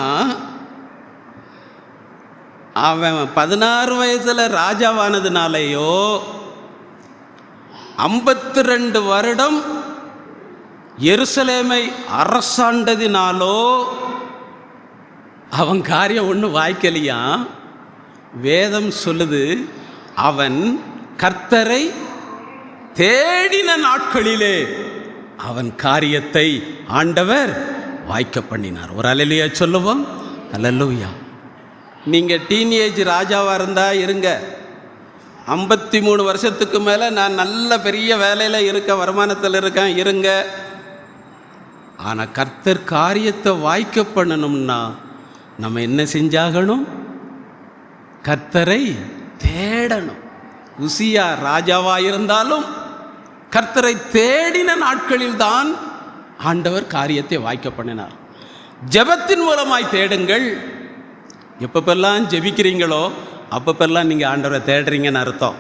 அவன் 16 வயசுல ராஜாவானதுனாலேயோ 52 வருடம் எருசலேமை அரசாண்டதினாலோ அவன் காரியம் ஒன்று வாய்க்கலையா. வேதம் சொல்லுது, அவன் கர்த்தரை தேடின நாட்களிலே அவன் காரியத்தை ஆண்டவர் வாய்க்க பண்ணினார். ஒரு அல்லேலூயா சொல்லுவோம். அல்லேலூயா. நீங்கள் டீனேஜ் ராஜாவாக இருந்தால் இருங்க. 53 வருஷத்துக்கு மேலே நான் நல்ல பெரிய வேலையில் இருக்க, வருமானத்தில் இருக்கேன், இருங்க. ஆனால் கர்த்தர் காரியத்தை வாய்க்க பண்ணணும்னா நம்ம என்ன செஞ்சாகணும்? கர்த்தரை தேடணும். உசியா ராஜாவாக இருந்தாலும் கர்த்தரை தேடின நாட்களில் தான் ஆண்டவர் காரியத்தை வாய்க்க பண்ணினார். ஜெபத்தின் மூலமாய் தேடுங்கள். எப்பப்பெல்லாம் ஜெபிக்கிறீங்களோ அப்பப்பெல்லாம் நீங்கள் ஆண்டவரை தேடுறீங்கன்னு அர்த்தம்.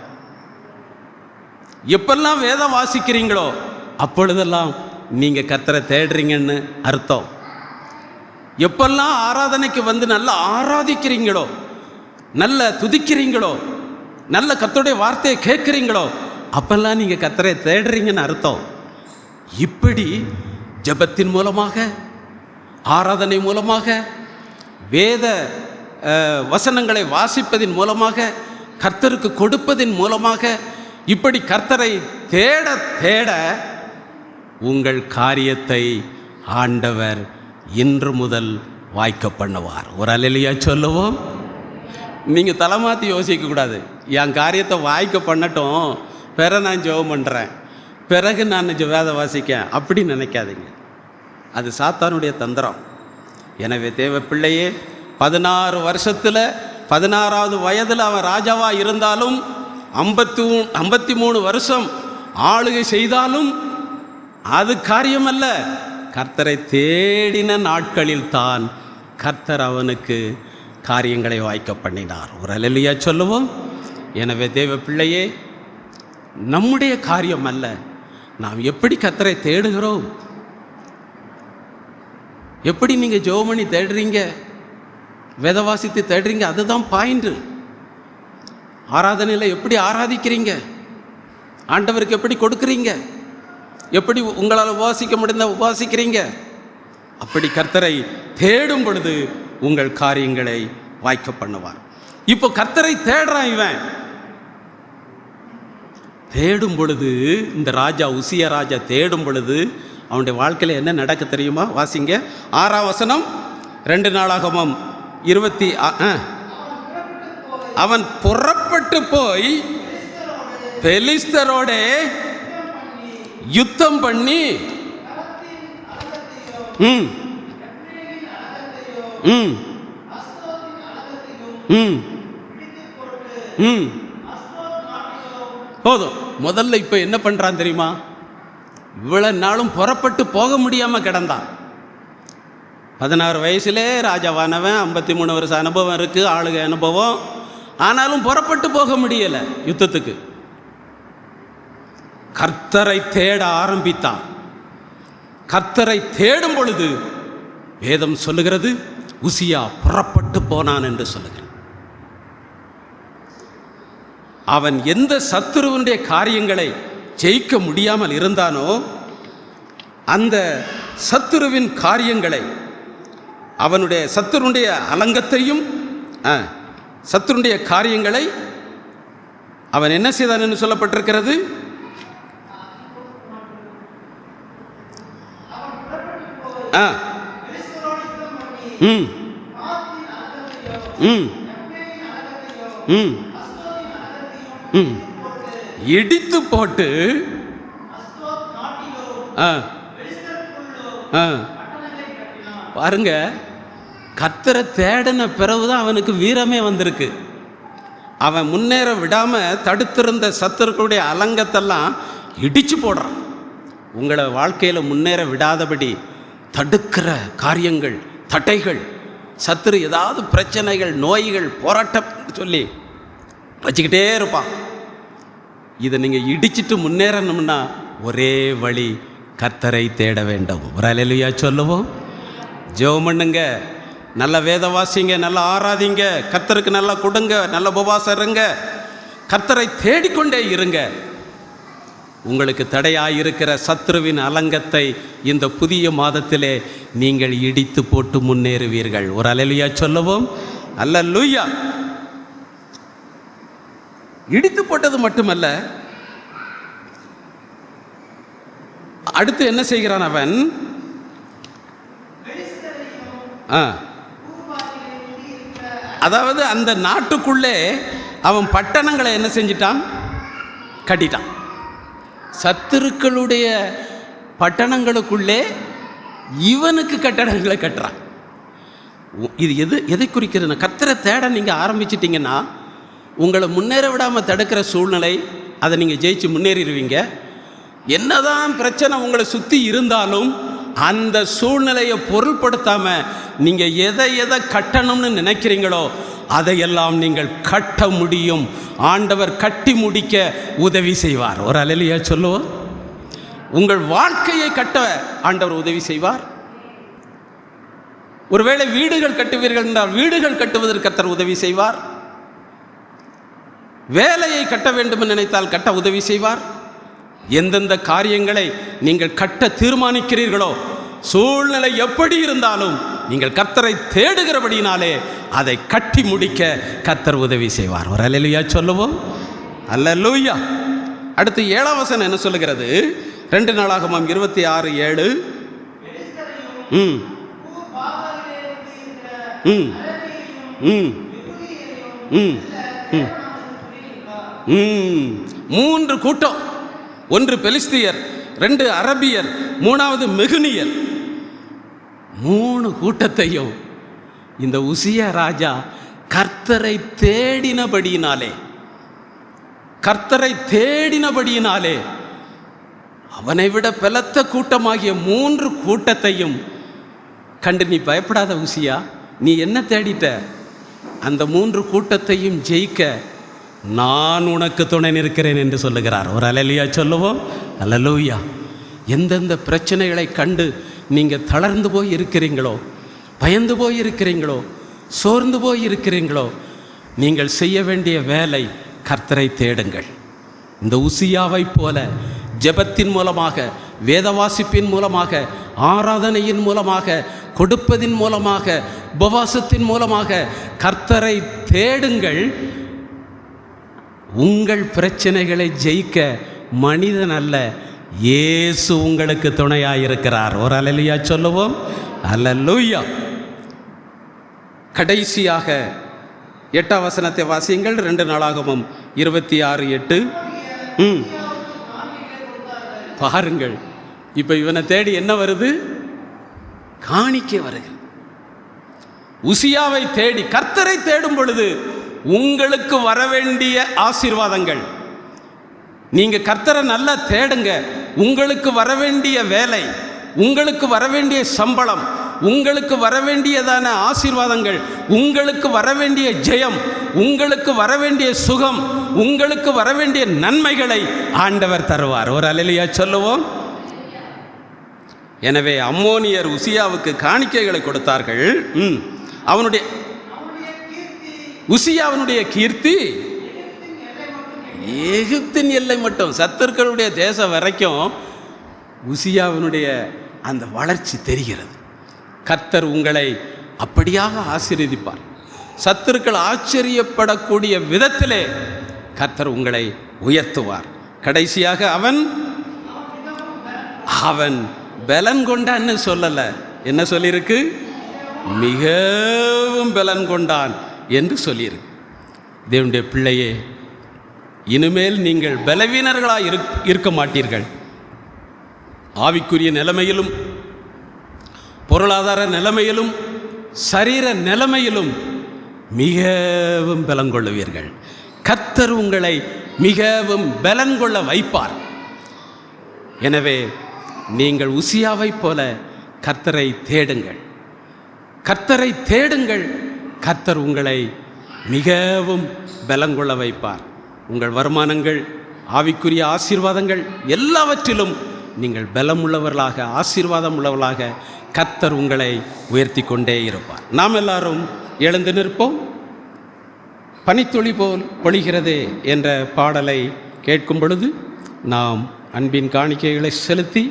எப்பெல்லாம் வேதம் வாசிக்கிறீங்களோ அப்பொழுதெல்லாம் நீங்கள் கர்த்தரை தேடுறீங்கன்னு அர்த்தம். எப்பெல்லாம் ஆராதனைக்கு வந்து நல்லா ஆராதிக்கிறீங்களோ, நல்ல துதிக்கிறீங்களோ, நல்ல கர்த்தருடைய வார்த்தையை கேட்குறீங்களோ அப்பெல்லாம் நீங்கள் கர்த்தரை தேடுறீங்கன்னு அர்த்தம். இப்படி ஜெபத்தின் மூலமாக, ஆராதனை மூலமாக, வேத வசனங்களை வாசிப்பதின் மூலமாக, கர்த்தருக்கு கொடுப்பதின் மூலமாக, இப்படி கர்த்தரை தேட தேட உங்கள் காரியத்தை ஆண்டவர் இன்று முதல் வாய்க்க பண்ணுவார். ஒரு அல்லேலூயா சொல்லுவோம். நீங்கள் தலைமாற்றி யோசிக்கக்கூடாது. என் காரியத்தை வாய்க்க பண்ணட்டும், பிற நான் ஜெபம் பண்ணுறேன், பிறகு நான் வேதம் வாசிக்கேன், அப்படி நினைக்காதீங்க. அது சாத்தானுடைய தந்திரம். எனவே தேவ பிள்ளையே, 16 வருஷத்தில் 16வது வயதில் அவன் ராஜாவாக இருந்தாலும் 53 வருஷம் ஆளுகை செய்தாலும் அது காரியமல்ல. கர்த்தரை தேடின நாட்களில் தான் கர்த்தர் அவனுக்கு காரியங்களை வாய்க்க பண்ணினார். ஒரு அல்லேலூயா சொல்லுவோம். எனவே தேவ பிள்ளையே, நம்முடைய காரியம் அல்ல, நாம் எப்படி கர்த்தரை தேடுகிறோம், எப்படி நீங்கள் ஜெபம் பண்ணி தேடுறீங்க, வேதவாசித்து தேடுறீங்க, அதுதான் பாயிண்ட். ஆராதனையில் எப்படி ஆராதிக்கிறீங்க, ஆண்டவருக்கு எப்படி கொடுக்குறீங்க, எப்படி உங்களால் உபாசிக்க முடிந்த உபாசிக்கிறீங்க, அப்படி கர்த்தரை தேடும் பொழுது உங்கள் காரியங்களை வாய்க்க பண்ணுவார். இப்போ கர்த்தரை தேடுறான் இவன். தேடும் பொழுது இந்த ராஜா, உசியா ராஜா தேடும் பொழுது அவனுடைய வாழ்க்கையில் என்ன நடக்க தெரியுமா? வாசிங்க 6ஆம் வசனம், 2 நாளாகமம் 20. அவன் புறப்பட்டு போய் பெலிஸ்தரோட யுத்தம் பண்ணி போதும். முதல்ல இப்ப என்ன பண்றான் தெரியுமா? இவ்வளவு நாளும் புறப்பட்டு போக முடியாம கிடந்தான். 16 வயசுலே ராஜாவானவன், 53 வருஷம் அனுபவம் இருக்கு, ஆளுகை அனுபவம். ஆனாலும் புறப்பட்டு போக முடியல யுத்தத்துக்கு. கர்த்தரை தேட ஆரம்பித்தான். கர்த்தரை தேடும் பொழுது வேதம் சொல்லுகிறது, உசியா புறப்பட்டு போனான் என்று சொல்லுகிறது. அவன் எந்த சத்துருவனுடைய காரியங்களை ஜெயிக்க முடியாமல் இருந்தானோ அந்த சத்துருவின் காரியங்களை, அவனுடைய சத்துருடைய அலங்கத்தையும் சத்துருடைய காரியங்களை அவன் என்ன செய்தான் என்று சொல்லப்பட்டிருக்கிறது. இடித்து போட்டு பாருங்க, கர்த்தரை தேடின பிறகுதான் அவனுக்கு வீரமே வந்திருக்கு. அவன் முன்னேற விடாம தடுத்திருந்த சத்துருக்களுடைய அலங்கத்தெல்லாம் இடிச்சு போடுறான். உங்களை வாழ்க்கையில் முன்னேற விடாதபடி தடுக்கிற காரியங்கள், தடைகள், சத்துரு ஏதாவது பிரச்சனைகள், நோய்கள், போராட்டம் சொல்லி வச்சுக்கிட்டே இருப்பான். இதை நீங்கள் இடிச்சிட்டு முன்னேறணும்னா ஒரே வழி, கர்த்தரை தேட வேண்டும். ஒரு அல்லேலூயா சொல்லுவோம். ஜெபம் பண்ணுங்க, நல்ல வேத வாசிங்க, நல்லா ஆராதிங்க, கர்த்தருக்கு நல்லா கொடுங்க, நல்ல உபவாசம் இருங்க, கர்த்தரை தேடிக்கொண்டே இருங்க. உங்களுக்கு தடையாயிருக்கிற சத்ருவின் அலங்கத்தை இந்த புதிய மாதத்திலே நீங்கள் இடித்து போட்டு முன்னேறுவீர்கள். ஒரு அல்லேலூயா சொல்லுவோம். அல்லேலூயா. இடித்து போட்டது மட்டுமல்ல, அடுத்து என்ன செய்கிறான் அவன்? அதாவது அந்த நாட்டுக்குள்ளே அவன் பட்டணங்களை என்ன செஞ்சிட்டான்? கட்டிட்டான். சத்துருக்களுடைய பட்டணங்களுக்குள்ளே இவனுக்கு கட்டடங்களை கட்டுறான். இது எதை குறிக்கிறதுனா, கர்த்தரை தேட நீங்கள் ஆரம்பிச்சிட்டிங்கன்னா உங்களை முன்னேற விடாமல் தடுக்கிற சூழ்நிலை, அதை நீங்கள் ஜெயிச்சு முன்னேறிடுவீங்க. என்னதான் பிரச்சனை உங்களை சுற்றி இருந்தாலும் அந்த சூழ்நிலையை பொருள்படுத்தாமல் நீங்கள் எதை கட்டணும்னு நினைக்கிறீங்களோ அதையெல்லாம் நீங்கள் கட்ட முடியும். ஆண்டவர் கட்டி முடிக்க உதவி செய்வார். ஒரு அல்லேலூயா சொல்லுவோம். உங்கள் வாழ்க்கையை கட்ட ஆண்டவர் உதவி செய்வார். ஒருவேளை வீடுகள் கட்டுவீர்கள் என்றால் வீடுகள் கட்டுவதற்கு கர்த்தர் உதவி செய்வார். வேலையை கட்ட வேண்டும் நினைத்தால் கட்ட உதவி செய்வார். எந்தெந்த காரியங்களை நீங்கள் கட்ட தீர்மானிக்கிறீர்களோ, சூழ்நிலை எப்படி இருந்தாலும் நீங்கள் கர்த்தரை தேடுகிறபடினாலே அதை கட்டி முடிக்க கர்த்தர் உதவி செய்வார். ஒரு அல்லேலூயா சொல்லுவோம். அல்லேலூயா. அடுத்து 7ஆம் வசனம் என்ன சொல்லுகிறது? 2 நாளாகமம் 26:7. ம் ம் ம் ம் ம் 3 கூட்டம். 1 பெலிஸ்தியர், 2 அரபியர், 3வது மெகுனியர். 3 கூட்டத்தையும் இந்த உசியா ராஜா கர்த்தரை தேடினபடியினாலே அவனை விட பலத்த கூட்டமாகிய 3 கூட்டத்தையும் கண்டு, நீ பயப்படாத உசியா, நீ என்ன தேடிட்ட? அந்த 3 கூட்டத்தையும் ஜெயிக்க நான் உனக்கு துணை நிற்கிறேன் என்று சொல்லுகிறார். ஒரு அல்லேலூயா சொல்லுவோம். அல்லேலூயா. எந்தெந்த பிரச்சனைகளை கண்டு நீங்கள் தளர்ந்து போய் இருக்கிறீங்களோ, பயந்து போய் இருக்கிறீங்களோ, சோர்ந்து போய் இருக்கிறீங்களோ, நீங்கள் செய்ய வேண்டிய வேலை கர்த்தரை தேடுங்கள். இந்த உசியாவை போல ஜெபத்தின் மூலமாக, வேதவாசிப்பின் மூலமாக, ஆராதனையின் மூலமாக, கொடுப்பதின் மூலமாக, உபவாசத்தின் மூலமாக கர்த்தரை தேடுங்கள். உங்கள் பிரச்சனைகளை ஜெயிக்க மனிதன் அல்ல, இயேசு உங்களுக்கு துணையாயிருக்கிறார். ஒரு அல்லேலூயா சொல்லுவோம். அல்லேலூயா. கடைசியாக 8ஆம் வசனத்தை வாசியுங்கள். 2 நாளாகமம் 26:8. பாருங்கள், இப்போ இவனை தேடி என்ன வருது? காணிக்கை வருகிறது. உசியாவை தேடி கர்த்தரை தேடும் பொழுது உங்களுக்கு வரவேண்டிய ஆசீர்வாதங்கள், நீங்க கர்த்தரை நல்லா தேடுங்க, உங்களுக்கு வரவேண்டிய வேலை, உங்களுக்கு வரவேண்டிய சம்பளம், உங்களுக்கு வரவேண்டியதான ஆசீர்வாதங்கள், உங்களுக்கு வரவேண்டிய ஜெயம், உங்களுக்கு வரவேண்டிய சுகம், உங்களுக்கு வரவேண்டிய நன்மைகளை ஆண்டவர் தருவார். ஒரு அல்லேலூயா சொல்லுவோம். எனவே அம்மோனியர் உசியாவுக்கு காணிக்கைகளை கொடுத்தார்கள். உசியாவினுடைய கீர்த்தி எகிப்தின் எல்லை மட்டும், சத்துருக்களுடைய தேசம் வரைக்கும் உசியாவினுடைய அந்த வளர்ச்சி தெரிகிறது. கர்த்தர் உங்களை அப்படியாக ஆசீர்வதிப்பார். சத்துருக்கள் ஆச்சரியப்படக்கூடிய விதத்திலே கர்த்தர் உங்களை உயர்த்துவார். கடைசியாக அவன் பலன் கொண்டான்னு சொல்லலை, என்ன சொல்லியிருக்கு? மிகவும் பலன் கொண்டான் என்று சொல்லியிருக்கு. தேவனுடைய பிள்ளையே, இனிமேல் நீங்கள் பலவீனர்களாக இருக்க மாட்டீர்கள். ஆவிக்குரிய நிலைமையிலும், பொருளாதார நிலைமையிலும், சரீர நிலைமையிலும் மிகவும் பலன் கொள்ளுவீர்கள். கர்த்தர் உங்களை மிகவும் பலன் கொள்ள வைப்பார். எனவே நீங்கள் உசியாவை போல கர்த்தரை தேடுங்கள். கர்த்தரை தேடுங்கள், கர்த்தர் உங்களை மிகவும் பலங்கொள்ள வைப்பார். உங்கள் வருமானங்கள், ஆவிக்குரிய ஆசீர்வாதங்கள் எல்லாவற்றிலும் நீங்கள் பலம் உள்ளவர்களாக, ஆசீர்வாதம் உள்ளவர்களாக கர்த்தர் உங்களை உயர்த்தி கொண்டே இருப்பார். நாம் எல்லாரும் எழுந்து நிற்போம். பனித்துளி போல் பொழிகிறதே என்ற பாடலை கேட்கும் பொழுது நாம் அன்பின் காணிக்கைகளை செலுத்தி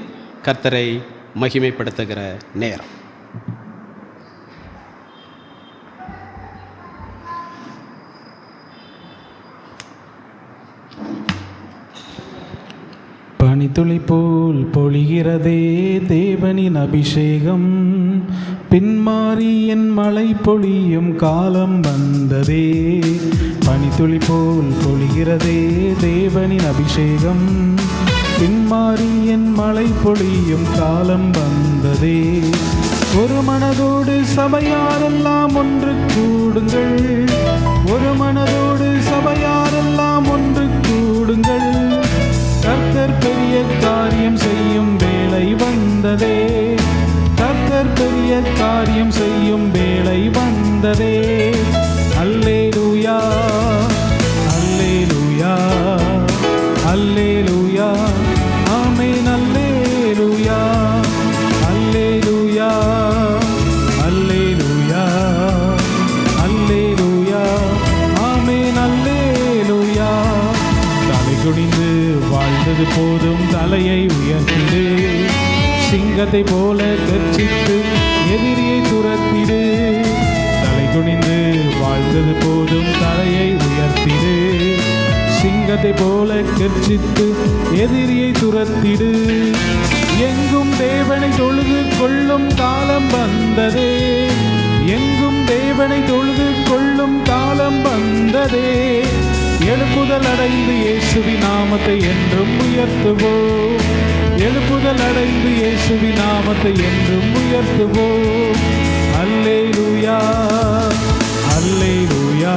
கர்த்தரை மகிமைப்படுத்துகிற நேரம். பனித்துளி போல் பொழிகிறதே தேவனின் அபிஷேகம், பின்மாறி என் மழை பொழியும் காலம் வந்ததே. பனித்துளி போல் பொழிகிறதே தேவனின் அபிஷேகம், பின்மாறி என் மழை பொழியும் காலம் வந்ததே. ஒரு மனதோடு சபையாரெல்லாம் ஒன்று கூடுங்கள், ஒரு மனதோடு சபையாரெல்லாம் ஒன்று கூடுங்கள். கர்த்தர் பெரிய காரியம் செய்யும் வேளை வந்ததே, கர்த்தர் பெரிய காரியம் செய்யும் வேளை வந்ததே. அல்லேலூயா அல்லேலூயா அல்லேலூயா ஆமென். அல்லேலூயா அல்லேலூயா அல்லேலூயா அல்லேலூயா ஆமென். அல்லேலூயா. தலை குனிந்து வாழ்ந்தது போதும், தலையை உயர்த்திடு. சிங்கத்தை போல கர்ஜித்து எதிரியை துரத்திடு. தலை குனிந்து வாழ்ந்தது போதும், தலையை உயர்த்திடு. சிங்கத்தை போல கர்ஜித்து எதிரியை துரத்திடு. எங்கும் தேவனை தொழுது கொள்ளும் காலம் வந்ததே, எங்கும் தேவனை தொழுது கொள்ளும் காலம் வந்ததே. எழுப்புதல் அடைந்து இயேசுவின் நாமத்தை என்றும் உயர்த்துவோம், எழுப்புதல் அடைந்து இயேசுவின் நாமத்தை என்றும் உயர்த்துவோம். அல்லேலூயா அல்லேலூயா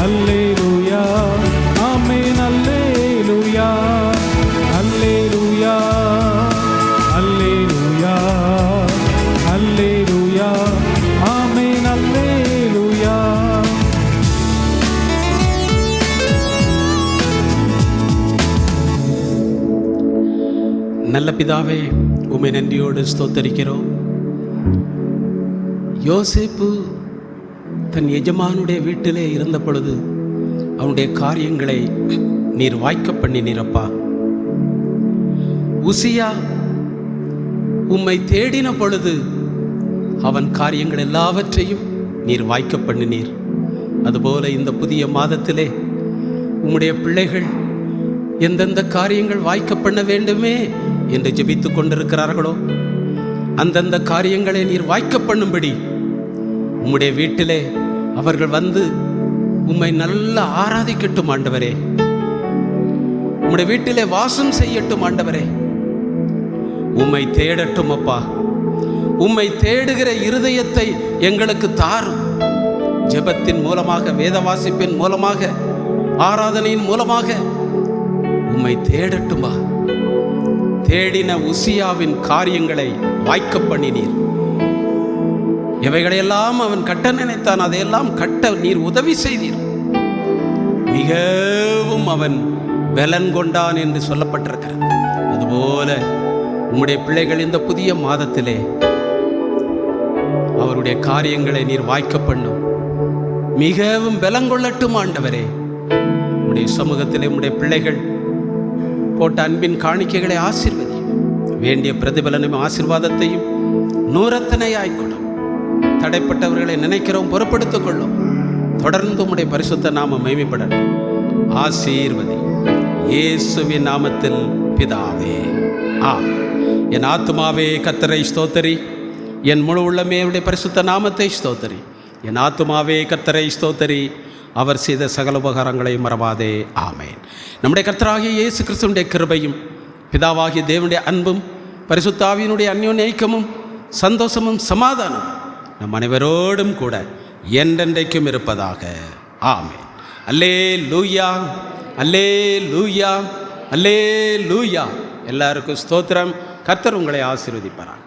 அல்லேலூயா ஆமென். அல்லேலூயா அல்லேலூயா அல்லேலூயா அல்லேலூயா ஆமென். அல்லேலூயா. நல்ல பிதாவே, உம்மை நன்றியோடு ஸ்தோத்தரிக்கிறோம். யோசேப்பு தன் எஜமானுடைய வீட்டிலே இருந்த பொழுது அவனுடைய காரியங்களை நீர் வாய்க்க பண்ணினீரப்பா. உசியா உம்மை தேடின பொழுது அவன் காரியங்கள் எல்லாவற்றையும் நீர் வாய்க்க பண்ணினீர். அதுபோல இந்த புதிய மாதத்திலே உம்முடைய பிள்ளைகள் எந்தெந்த காரியங்கள் வாய்க்க பண்ண வேண்டுமே என்று ஜெபித்து கொண்டிருக்கிறார்களோ அந்தந்த காரியங்களை நீர் வாய்க்க பண்ணும்படி உம்முடைய வீட்டிலே அவர்கள் வந்து உம்மை நல்லா ஆராதிக்கட்டும் ஆண்டவரே. உம்முடைய வீட்டிலே வாசம் செய்யட்டும் ஆண்டவரே. உம்மை தேடட்டும் அப்பா. உம்மை தேடுகிற இருதயத்தை எங்களுக்கு தாரும். ஜெபத்தின் மூலமாக, வேத வாசிப்பின் மூலமாக, ஆராதனையின் மூலமாக உம்மை தேடட்டுமா. தேடின உசியாவின் காரியங்களை வாய்க்க பண்ணினீர். எவைகளையெல்லாம் அவன் கட்ட நினைத்தான் அதையெல்லாம் கட்ட நீர் உதவி செய்தீர். மிகவும் அவன் பலன் கொண்டான் என்று சொல்லப்பட்டிருக்கிறது. அதுபோல உம்முடைய பிள்ளைகள் இந்த புதிய மாதத்திலே அவருடைய காரியங்களை நீர் வாய்க்க பண்ணும். மிகவும் பலங்கொள்ளட்டும் ஆண்டவரே. உம்முடைய சமூகத்திலே உம்முடைய பிள்ளைகள் போட்ட அன்பின் காணிக்கைகளை ஆசீர்வதியும். வேண்டிய பிரதிபலனையும் ஆசீர்வாதத்தையும் நூறத்தனையாய்க்கொள்ளும். தடைப்பட்டவர்களை நினைக்கிறோம், பொறுப்படுத்திக் கொள்ளும். தொடர்ந்து உம்முடைய பரிசுத்த நாமம் மகிமைப்படட்டும். ஆசீர்வதி இயேசுவின் நாமத்தில் பிதாவே. என் ஆத்துமாவே கர்த்தரை ஸ்தோத்தரி, என் முழு உள்ளமே அவருடைய பரிசுத்த நாமத்தை ஸ்தோத்தரி. என் ஆத்துமாவே கர்த்தரை ஸ்தோத்தரி, அவர் செய்த சகல உபகாரங்களை மறவாதே. ஆமேன். நம்முடைய கர்த்தராகிய இயேசு கிறிஸ்துவினுடைய கிருபையும், பிதாவாகிய தேவனுடைய அன்பும், பரிசுத்த ஆவியினுடைய அந்யோன்ய ஐக்கியமும், சந்தோஷமும், சமாதானம் நம் அனைவரோடும் கூட என்றென்றைக்கும் இருப்பதாக. ஆமேன். அல்லேலூயா அல்லேலூயா அல்லேலூயா. எல்லாருக்கும் ஸ்தோத்திரம். கர்த்தர் உங்களை ஆசீர்வதிப்பாராக.